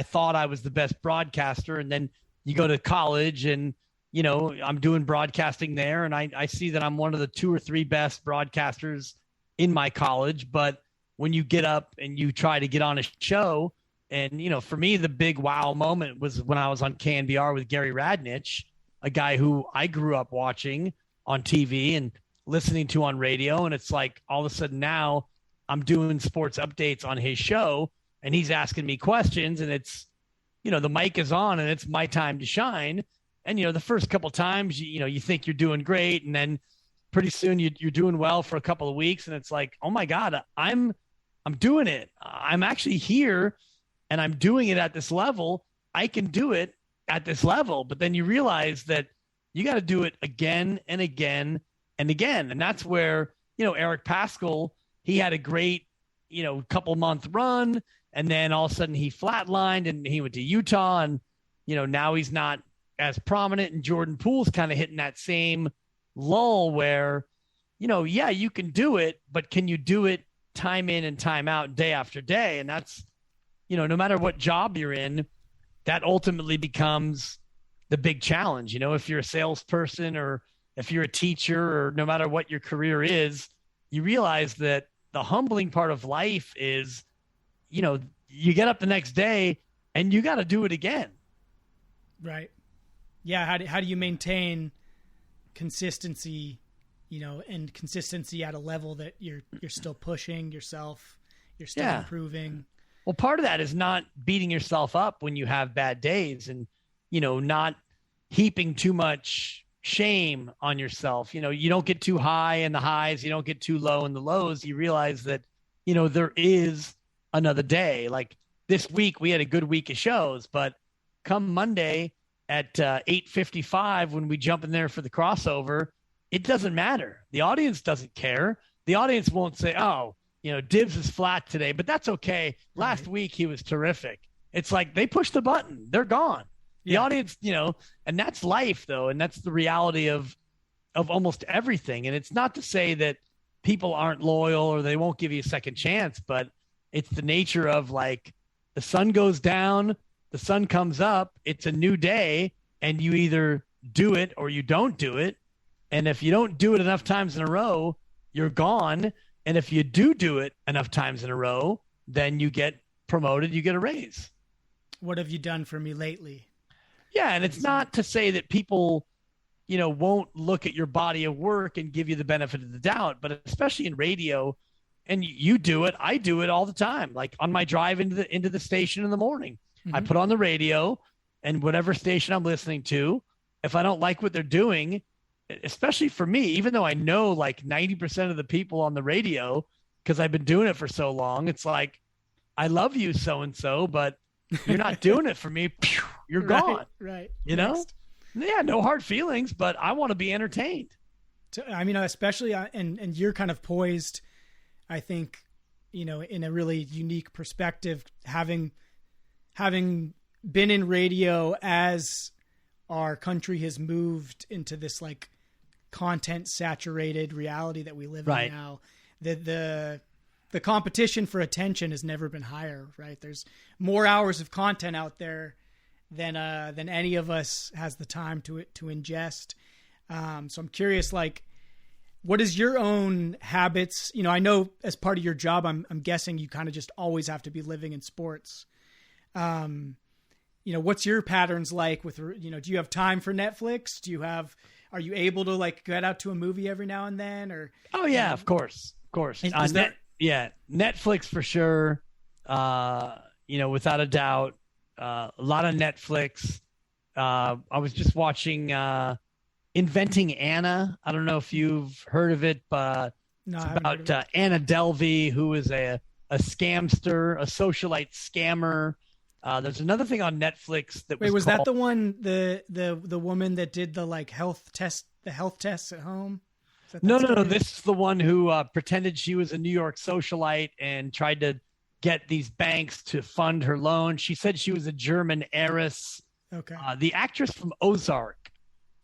thought I was the best broadcaster. And then you go to college and, I'm doing broadcasting there, and I see that I'm one of the 2 or 3 best broadcasters in my college. But when you get up and you try to get on a show, and, for me, the big wow moment was when I was on KNBR with Gary Radnich, a guy who I grew up watching on TV and listening to on radio. And it's like, all of a sudden now I'm doing sports updates on his show, and he's asking me questions, and it's, the mic is on and it's my time to shine. And, the first couple times, you think you're doing great. And then pretty soon you're doing well for a couple of weeks. And it's like, oh my God, I'm doing it. I'm actually here and I'm doing it at this level. I can do it at this level. But then you realize that you got to do it again and again and again. And that's where, Eric Paschal, he had a great, couple month run, and then all of a sudden he flatlined and he went to Utah, and, now he's not as prominent. And Jordan Poole's kind of hitting that same lull where, yeah, you can do it, but can you do it time in and time out, day after day? And that's, no matter what job you're in, that ultimately becomes the big challenge. If you're a salesperson or if you're a teacher, or no matter what your career is, you realize that the humbling part of life is, you get up the next day and you got to do it again. Right. Yeah. How do you maintain consistency, and consistency at a level that you're still pushing yourself, you're still improving? Well, part of that is not beating yourself up when you have bad days, and, not heaping too much shame on yourself. You don't get too high in the highs. You don't get too low in the lows. You realize that, there is another day. Like this week, we had a good week of shows, but come Monday at 8:55, when we jump in there for the crossover, it doesn't matter. The audience doesn't care. The audience won't say, oh, Dibs is flat today, but that's okay. Last week, he was terrific. It's like they push the button. They're gone. The audience, and that's life, though. And that's the reality of almost everything. And it's not to say that people aren't loyal or they won't give you a second chance, but it's the nature of, like, the sun goes down, the sun comes up, it's a new day, and you either do it or you don't do it. And if you don't do it enough times in a row, you're gone. And if you do it enough times in a row, then you get promoted, you get a raise. What have you done for me lately? Yeah. And it's not to say that people, won't look at your body of work and give you the benefit of the doubt, but especially in radio, and you do it, I do it all the time. Like on my drive into the station in the morning, I put on the radio, and whatever station I'm listening to, if I don't like what they're doing, especially for me, even though I know like 90% of the people on the radio, because I've been doing it for so long, it's like, I love you, so-and-so, but you're not doing it for me. You're gone. Right. Next. Yeah, no hard feelings, but I want to be entertained. Especially, and you're kind of poised, I think, in a really unique perspective, having been in radio as our country has moved into this like content saturated reality that we live in now. The competition for attention has never been higher, right? There's more hours of content out there than any of us has the time to ingest. So I'm curious, like, what is your own habits? You know, I know as part of your job, I'm guessing you kind of just always have to be living in sports. You know, what's your patterns like with, you know, do you have time for Netflix? Are you able to like get out to a movie every now and then or? Oh yeah, of course. Netflix for sure. You know, without a doubt, a lot of Netflix. I was just watching, Inventing Anna. I don't know if you've heard of it, but it's about Anna Delvey, who is a scamster, a socialite scammer. There's another thing on Netflix that was that the one, the woman that did the like health tests at home? No. This is the one who pretended she was a New York socialite and tried to get these banks to fund her loan. She said she was a German heiress. Okay. The actress from Ozark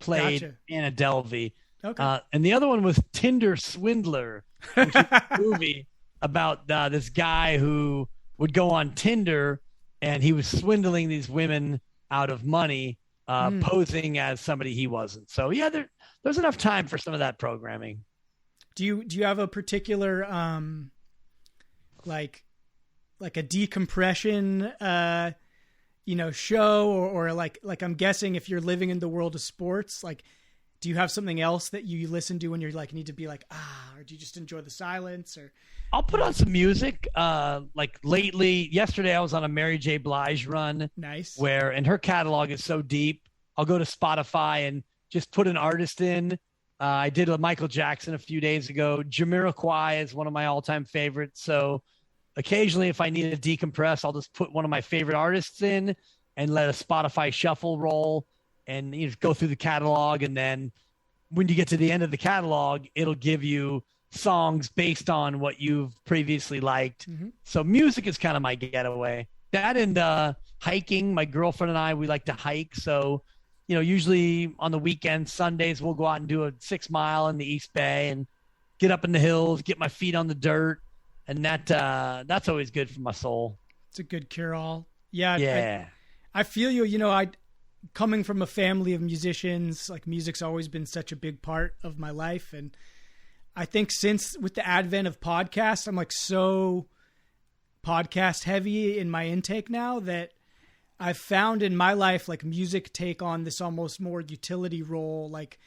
played Anna Delvey. Okay. And the other one was Tinder Swindler, which is a movie about this guy who would go on Tinder and he was swindling these women out of money, posing as somebody he wasn't. So yeah, there's enough time for some of that programming. Do you have a particular like a decompression show or like I'm guessing if you're living in the world of sports, like do you have something else that you listen to when you're like need to be like or do you just enjoy the silence? Or I'll put on some music. Like yesterday I was on a Mary J. Blige run. Nice. And her catalog is so deep. I'll go to Spotify and just put an artist in. I did a Michael Jackson a few days ago. Jamiroquai is one of my all-time favorites. So occasionally if I need to decompress, I'll just put one of my favorite artists in and let a Spotify shuffle roll and you just go through the catalog. And then when you get to the end of the catalog, it'll give you songs based on what you've previously liked. Mm-hmm. So music is kind of my getaway. That and hiking. My girlfriend and I, we like to hike. So, you know, usually on the weekends, Sundays, we'll go out and do a 6 mile in the East Bay and get up in the hills, get my feet on the dirt. And that's always good for my soul. It's a good cure-all. Yeah. Yeah. I feel you. You know, coming from a family of musicians, like music's always been such a big part of my life. And I think since with the advent of podcasts, I'm like so podcast heavy in my intake now that I've found in my life, like music take on this almost more utility role. Like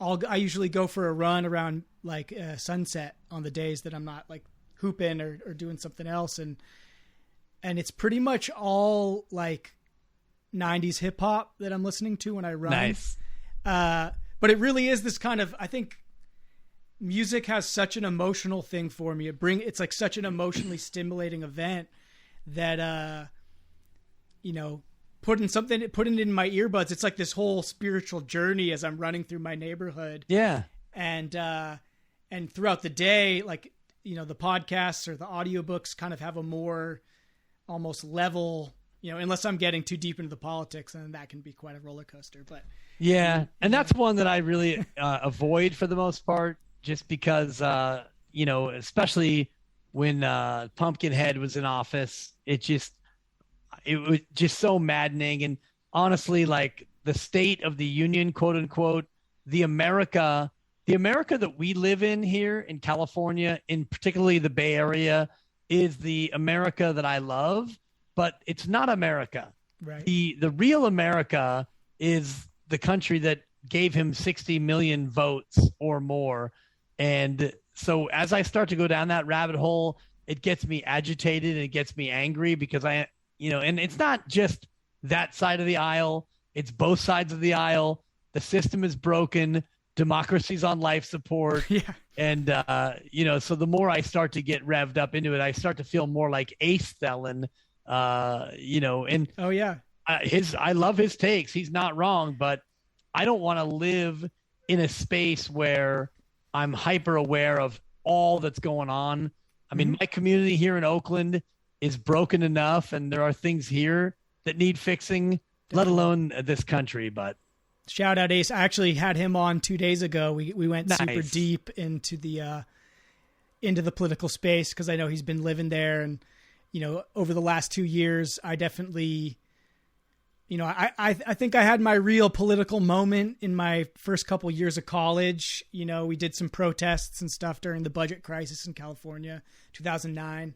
I usually go for a run around like sunset on the days that I'm not like hooping or doing something else. And it's pretty much all like 90s hip hop that I'm listening to when I run. Nice. But it really is this kind of, I think music has such an emotional thing for me. It's like such an emotionally stimulating event that, putting it in my earbuds, it's like this whole spiritual journey as I'm running through my neighborhood. Yeah. And throughout the day, like, you know, the podcasts or the audiobooks kind of have a more almost level, you know, unless I'm getting too deep into the politics, and that can be quite a roller coaster. But yeah, and that's one that I really avoid for the most part, just because, especially when Pumpkinhead was in office, it was just so maddening. And honestly, like the state of the union, quote unquote, the America that we live in here in California, in particularly the Bay Area, is the America that I love, but it's not America. Right. The real America is the country that gave him 60 million votes or more. And so as I start to go down that rabbit hole, it gets me agitated and it gets me angry because and it's not just that side of the aisle. It's both sides of the aisle. The system is broken. Democracy's on life support. Yeah. And, so the more I start to get revved up into it, I start to feel more like Ace Thelen, and oh yeah, I love his takes. He's not wrong, but I don't want to live in a space where I'm hyper aware of all that's going on. I mean, my community here in Oakland is broken enough, and there are things here that need fixing, let alone this country. But shout out Ace. I actually had him on 2 days ago. We went nice. Super deep into the political space because I know he's been living there, and over the last 2 years, I definitely, I think I had my real political moment in my first couple years of college. We did some protests and stuff during the budget crisis in California, 2009.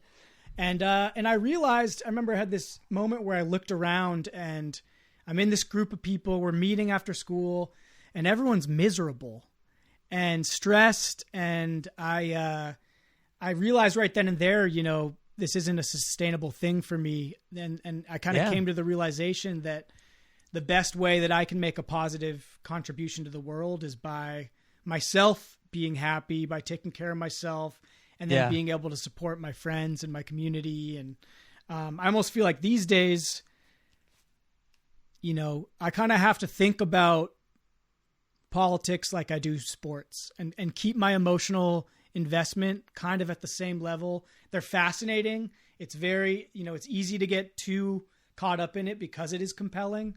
And I realized, I remember I had this moment where I looked around and I'm in this group of people, we're meeting after school, and everyone's miserable and stressed. And I realized right then and there, this isn't a sustainable thing for me. And I kind of came to the realization that the best way that I can make a positive contribution to the world is by myself being happy, by taking care of myself, and then being able to support my friends and my community. And I almost feel like these days, I kind of have to think about politics like I do sports and keep my emotional investment kind of at the same level. They're fascinating. It's very, it's easy to get too caught up in it because it is compelling.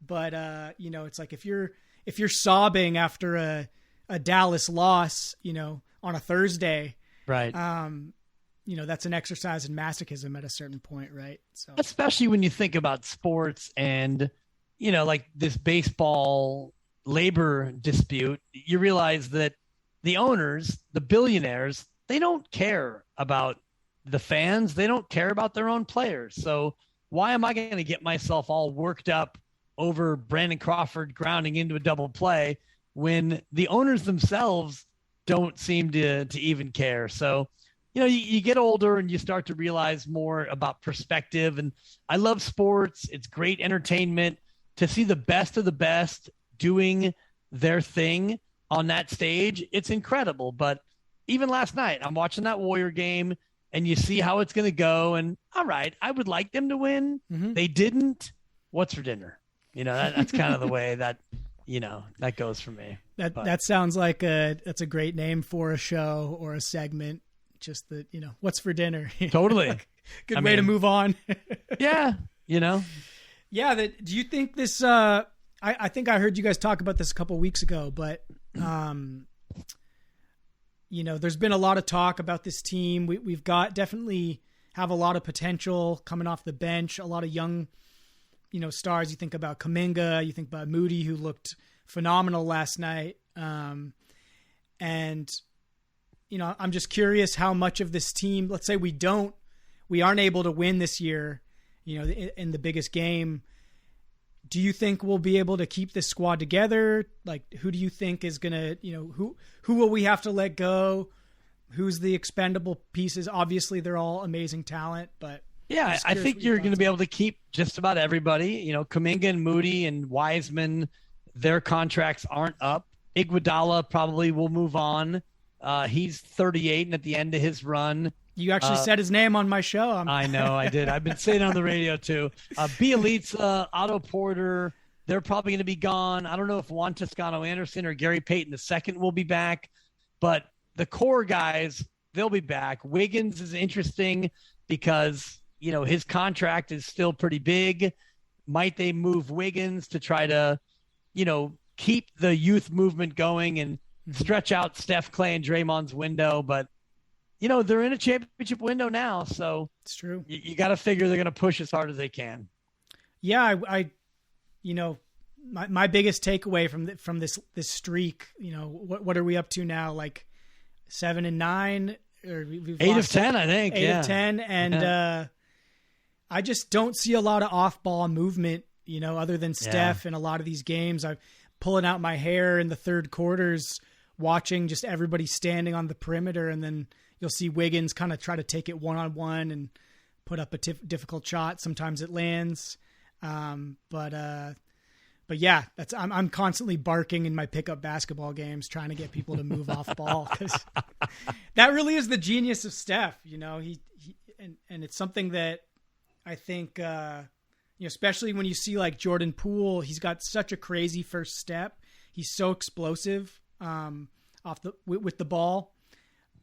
But, it's like if you're sobbing after a Dallas loss, on a Thursday, right. That's an exercise in masochism at a certain point. Right. So especially when you think about sports and, like this baseball labor dispute, you realize that the owners, the billionaires, they don't care about the fans. They don't care about their own players. So why am I going to get myself all worked up over Brandon Crawford grounding into a double play when the owners themselves don't seem to even care? So, you get older and you start to realize more about perspective. And I love sports. It's great entertainment to see the best of the best doing their thing on that stage. It's incredible. But even last night, I'm watching that Warrior game and you see how it's going to go. And all right, I would like them to win. Mm-hmm. They didn't. What's for dinner? That's kind of the way that, that goes for me. That sounds like that's a great name for a show or a segment. Just the, what's for dinner? Totally. Good way to move on. Yeah. Yeah. Do you think this, I think I heard you guys talk about this a couple of weeks ago, but, there's been a lot of talk about this team. We've got definitely have a lot of potential coming off the bench, a lot of young, stars. You think about Kuminga, you think about Moody, who looked phenomenal last night. And, I'm just curious how much of this team, let's say we aren't able to win this year, in the biggest game. Do you think we'll be able to keep this squad together? Like, who do you think is going to, who will we have to let go? Who's the expendable pieces? Obviously they're all amazing talent, but yeah, I think you're going to be able to keep just about everybody. Kuminga and Moody and Wiseman, their contracts aren't up. Iguodala probably will move on. He's 38 and at the end of his run. You actually said his name on my show. I know, I did. I've been saying it on the radio too. Bielitsa, Otto Porter, they're probably going to be gone. I don't know if Juan Toscano-Anderson or Gary Payton II will be back, but the core guys, they'll be back. Wiggins is interesting because, his contract is still pretty big. Might they move Wiggins to try to, keep the youth movement going and stretch out Steph, Clay, and Draymond's window? But, they're in a championship window now. So it's true. You got to figure they're going to push as hard as they can. Yeah. My biggest takeaway from this streak, what are we up to now? Like 7-9 or we've 8 of 10, I think. 8 of 10. And, I just don't see a lot of off-ball movement, other than Steph in a lot of these games. I'm pulling out my hair in the third quarters, watching just everybody standing on the perimeter, and then you'll see Wiggins kind of try to take it one-on-one and put up a difficult shot. Sometimes it lands. But yeah, I'm constantly barking in my pickup basketball games, trying to get people to move off ball, because that really is the genius of Steph. He and it's something that I think, especially when you see like Jordan Poole, he's got such a crazy first step. He's so explosive with the ball.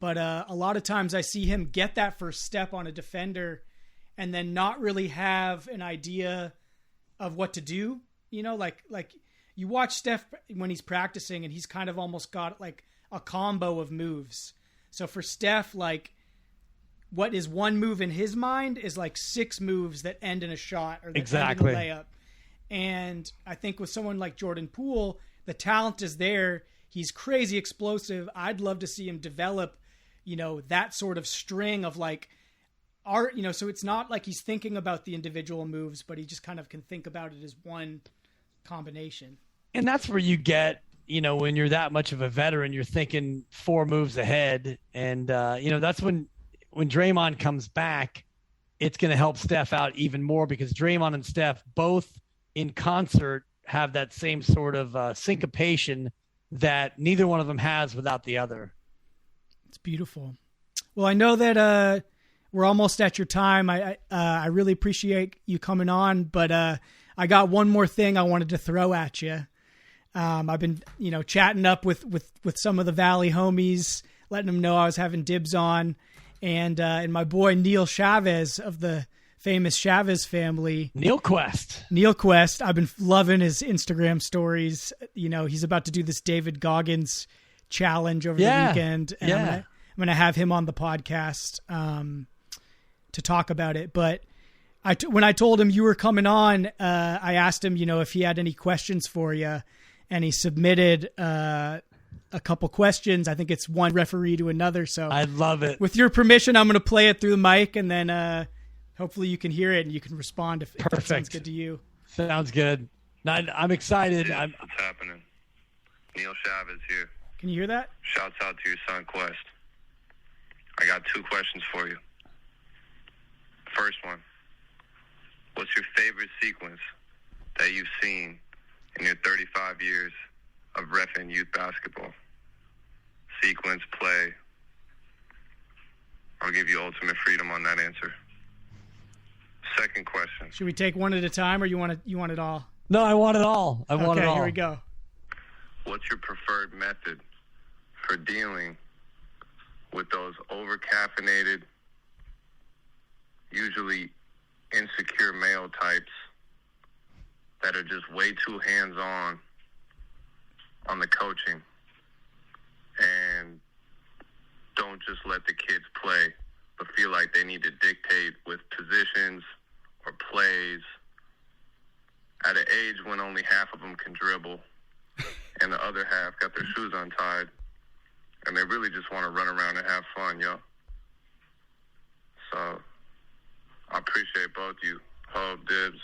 But a lot of times I see him get that first step on a defender and then not really have an idea of what to do. Like you watch Steph when he's practicing and he's kind of almost got like a combo of moves. So for Steph, like, what is one move in his mind is like 6 moves that end in a shot or that end in a layup. And I think with someone like Jordan Poole, the talent is there. He's crazy explosive. I'd love to see him develop, that sort of string of like art, so it's not like he's thinking about the individual moves, but he just kind of can think about it as one combination. And that's where you get, when you're that much of a veteran, you're thinking 4 moves ahead. And, that's when Draymond comes back, it's going to help Steph out even more, because Draymond and Steph both in concert have that same sort of syncopation that neither one of them has without the other. It's beautiful. Well, I know that we're almost at your time. I really appreciate you coming on, but I got one more thing I wanted to throw at you. I've been, chatting up with some of the Valley homies, letting them know I was having Dibs on, and my boy Neil Chavez of the famous Chavez family. Neil Quest. I've been loving his Instagram stories. He's about to do this David Goggins challenge over the weekend. And I'm going to have him on the podcast to talk about it. But when I told him you were coming on, I asked him, if he had any questions for you. And he submitted a couple questions. I think it's one referee to another. So I love it. With your permission, I'm going to play it through the mic, and then hopefully you can hear it and you can respond if that sounds good to you. Sounds good. I'm excited. What's happening? Neil Chavez here. Can you hear that? Shouts out to your son, Quest. I got 2 questions for you. First one. What's your favorite sequence that you've seen in your 35 years of reffing youth basketball? Sequence, play. I'll give you ultimate freedom on that answer. Second question. Should we take one at a time, or you want it all? No, I want it all. I want it all. Okay, here we go. What's your preferred method for dealing with those over-caffeinated, usually insecure male types that are just way too hands-on on the coaching and don't just let the kids play, but feel like they need to dictate with positions or plays at an age when only half of them can dribble and the other half got their shoes untied and they really just want to run around and have fun, yo. So I appreciate both you. Hope, Dibs.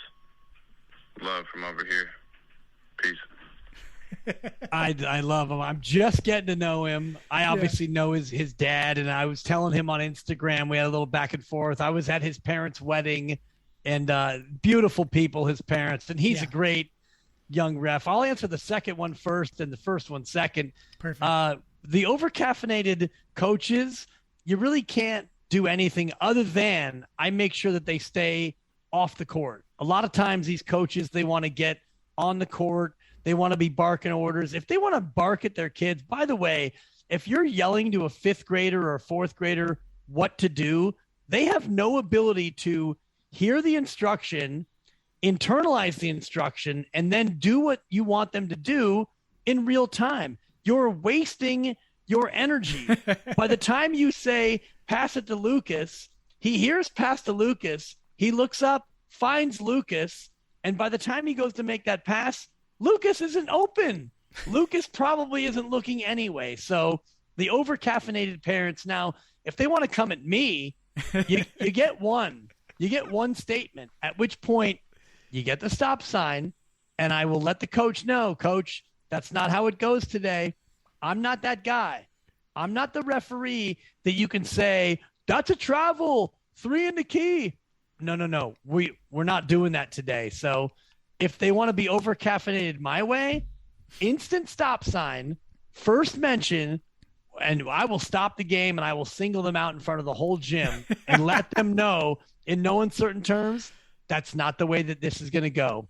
Love from over here. Peace. I love him. I'm just getting to know him. I obviously know his dad, and I was telling him on Instagram, we had a little back and forth. I was at his parents' wedding, and beautiful people, his parents, and he's a great young ref. I'll answer the second one first and the first one second. Perfect. The over-caffeinated coaches, you really can't do anything other than I make sure that they stay off the court. A lot of times these coaches, they want to get on the court. They want to be barking orders. If they want to bark at their kids, by the way, if you're yelling to a 5th grader or a 4th grader what to do, they have no ability to hear the instruction, internalize the instruction, and then do what you want them to do in real time. You're wasting your energy. By the time you say, pass it to Lucas, he hears pass to Lucas, he looks up, finds Lucas, and by the time he goes to make that pass, Lucas isn't open. Lucas probably isn't looking anyway. So the over-caffeinated parents now, if they want to come at me, you get one. You get one statement, at which point you get the stop sign, and I will let the coach know, Coach, that's not how it goes today. I'm not that guy. I'm not the referee that you can say, that's a travel, 3 in the key. No. We're not doing that today. So if they want to be over-caffeinated my way, instant stop sign, first mention, and I will stop the game and I will single them out in front of the whole gym and let them know in no uncertain terms, that's not the way that this is going to go.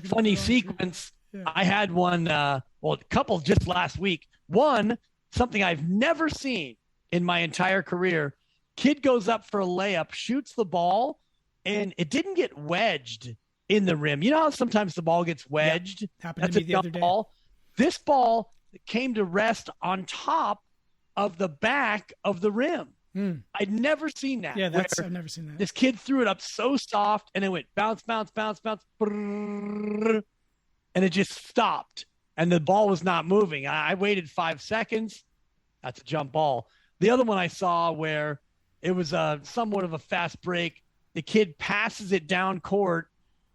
Funny sequence. Yeah. I had one, a couple just last week. One, something I've never seen in my entire career. Kid goes up for a layup, shoots the ball, and it didn't get wedged in the rim. You know how sometimes the ball gets wedged? Happened to me the other day. Ball. This ball came to rest on top of the back of the rim. I'd never seen that. Yeah, I've never seen that. This kid threw it up so soft, and it went bounce, bounce, bounce, bounce, brrr, and it just stopped, and the ball was not moving. I waited 5 seconds. That's a jump ball. The other one I saw where it was somewhat of a fast break. The kid passes it down court.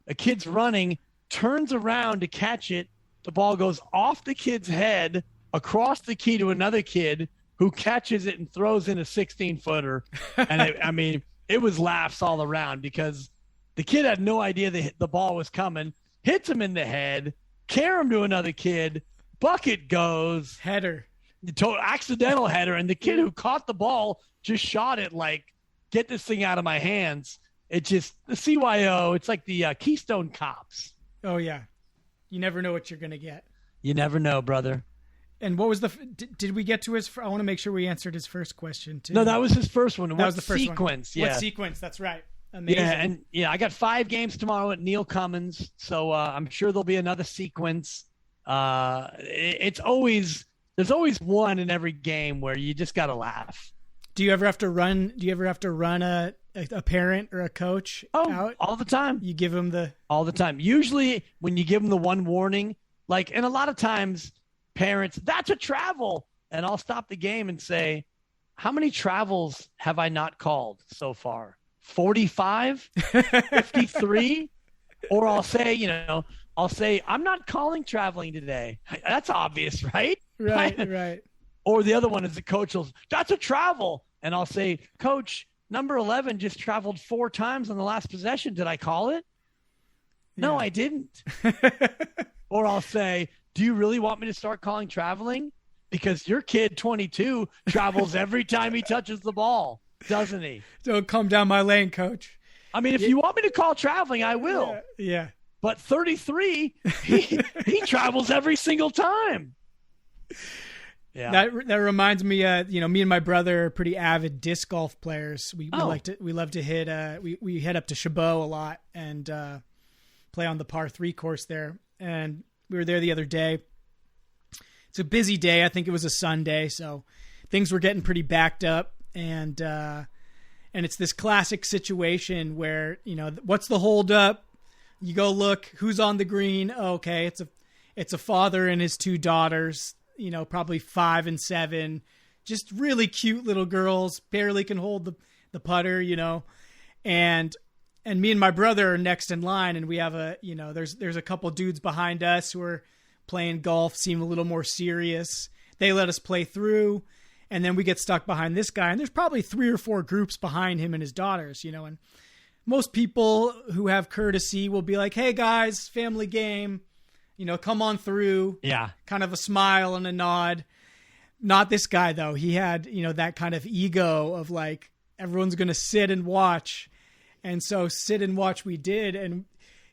A kid's running, turns around to catch it. The ball goes off the kid's head, across the key to another kid who catches it and throws in a 16-footer. And it was laughs all around because the kid had no idea the ball was coming, hits him in the head, carry him to another kid, bucket goes. Header. Accidental header, and the kid who caught the ball just shot it like, get this thing out of my hands. It just, the CYO, it's like the Keystone Cops. Oh, yeah. You never know what you're going to get. You never know, brother. And what was did we get to his, I want to make sure we answered his first question, too. No, that was his first one. That was the first sequence? One. Yeah. What sequence? That's right. Amazing. Yeah, I got 5 games tomorrow at Neil Cummins, so I'm sure there'll be another sequence. There's always one in every game where you just got to laugh. Do you ever have to run a parent or a coach out? All the time. You give them all the time. Usually when you give them the one warning, and a lot of times parents, that's a travel. And I'll stop the game and say, how many travels have I not called so far? 45, 53, or I'll say, I'm not calling traveling today. That's obvious, right? Right. Or the other one is the coach will, that's a travel. And I'll say, Coach, number 11 just traveled 4 times on the last possession. Did I call it? Yeah. No, I didn't. Or I'll say, do you really want me to start calling traveling? Because your kid, 22, travels every time he touches the ball, doesn't he? Don't come down my lane, Coach. If you want me to call traveling, I will. Yeah. But 33, he travels every single time. Yeah. That reminds me, me and my brother are pretty avid disc golf players. We love to hit. We head up to Chabot a lot and play on the par 3 course there. And we were there the other day. It's a busy day. I think it was a Sunday, so things were getting pretty backed up. And it's this classic situation where what's the hold up? You go look who's on the green. Oh, okay, it's a father and his 2 daughters. Probably 5 and 7, just really cute little girls, barely can hold the putter, and me and my brother are next in line, and we have there's a couple dudes behind us who are playing golf, seem a little more serious. They let us play through, and then we get stuck behind this guy, and there's probably 3 or 4 groups behind him and his daughters, and most people who have courtesy will be like, hey guys, family game. Come on through. Yeah. Kind of a smile and a nod. Not this guy, though. He had, that kind of ego of like, everyone's going to sit and watch. And so sit and watch we did. And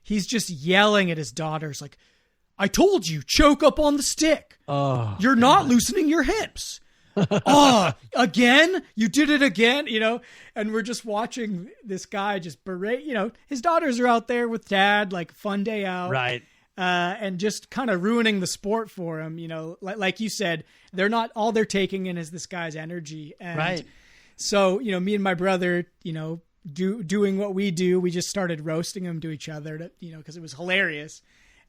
he's just yelling at his daughters like, I told you, choke up on the stick. Oh, You're not loosening your hips. Oh, again? You did it again? And we're just watching this guy just berate. His daughters are out there with dad, like fun day out. Right. And just kind of ruining the sport for him, like you said, all they're taking in is this guy's energy. And right. So, me and my brother, doing what we do, we just started roasting him to each other, because it was hilarious.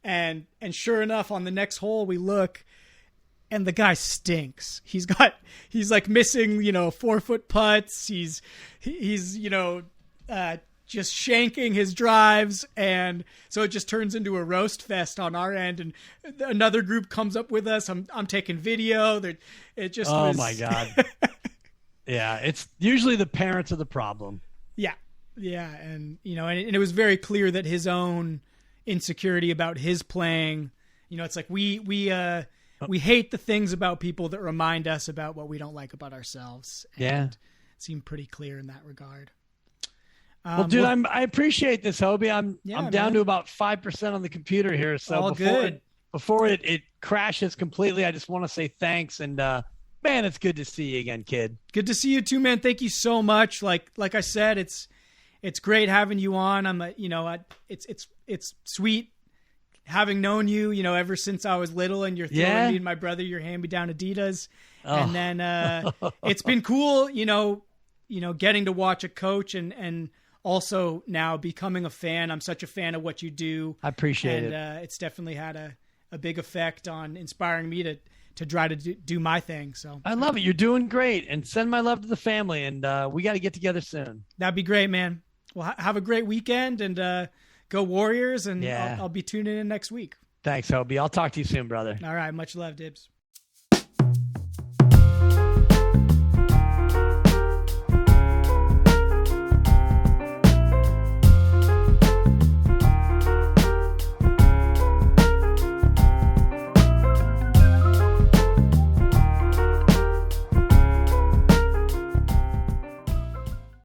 And sure enough, on the next hole we look and the guy stinks. He's like missing, 4-foot putts. He's just shanking his drives, and so it just turns into a roast fest on our end. And another group comes up with us. I'm taking video. It just was... my God. Yeah, it's usually the parents are the problem. Yeah, and and it was very clear that his own insecurity about his playing. It's like we hate the things about people that remind us about what we don't like about ourselves. And it seemed pretty clear in that regard. Well, dude, I appreciate this, Hobie. I'm down to about 5% on the computer here. So before it crashes completely, I just want to say thanks. And man, it's good to see you again, kid. Good to see you too, man. Thank you so much. Like I said, it's great having you on. It's sweet having known you, ever since I was little, and you're throwing me and my brother your hand-me-down Adidas. Oh. And then it's been cool, getting to watch a coach and also now becoming a fan. I'm such a fan of what you do. I appreciate it. And it's definitely had a big effect on inspiring me to try to do my thing. So I love it. You're doing great, and send my love to the family. And we got to get together soon. That'd be great, man. Well, have a great weekend, and go Warriors. And I'll be tuning in next week. Thanks, Hobie. I'll talk to you soon, brother. All right. Much love, Dibs.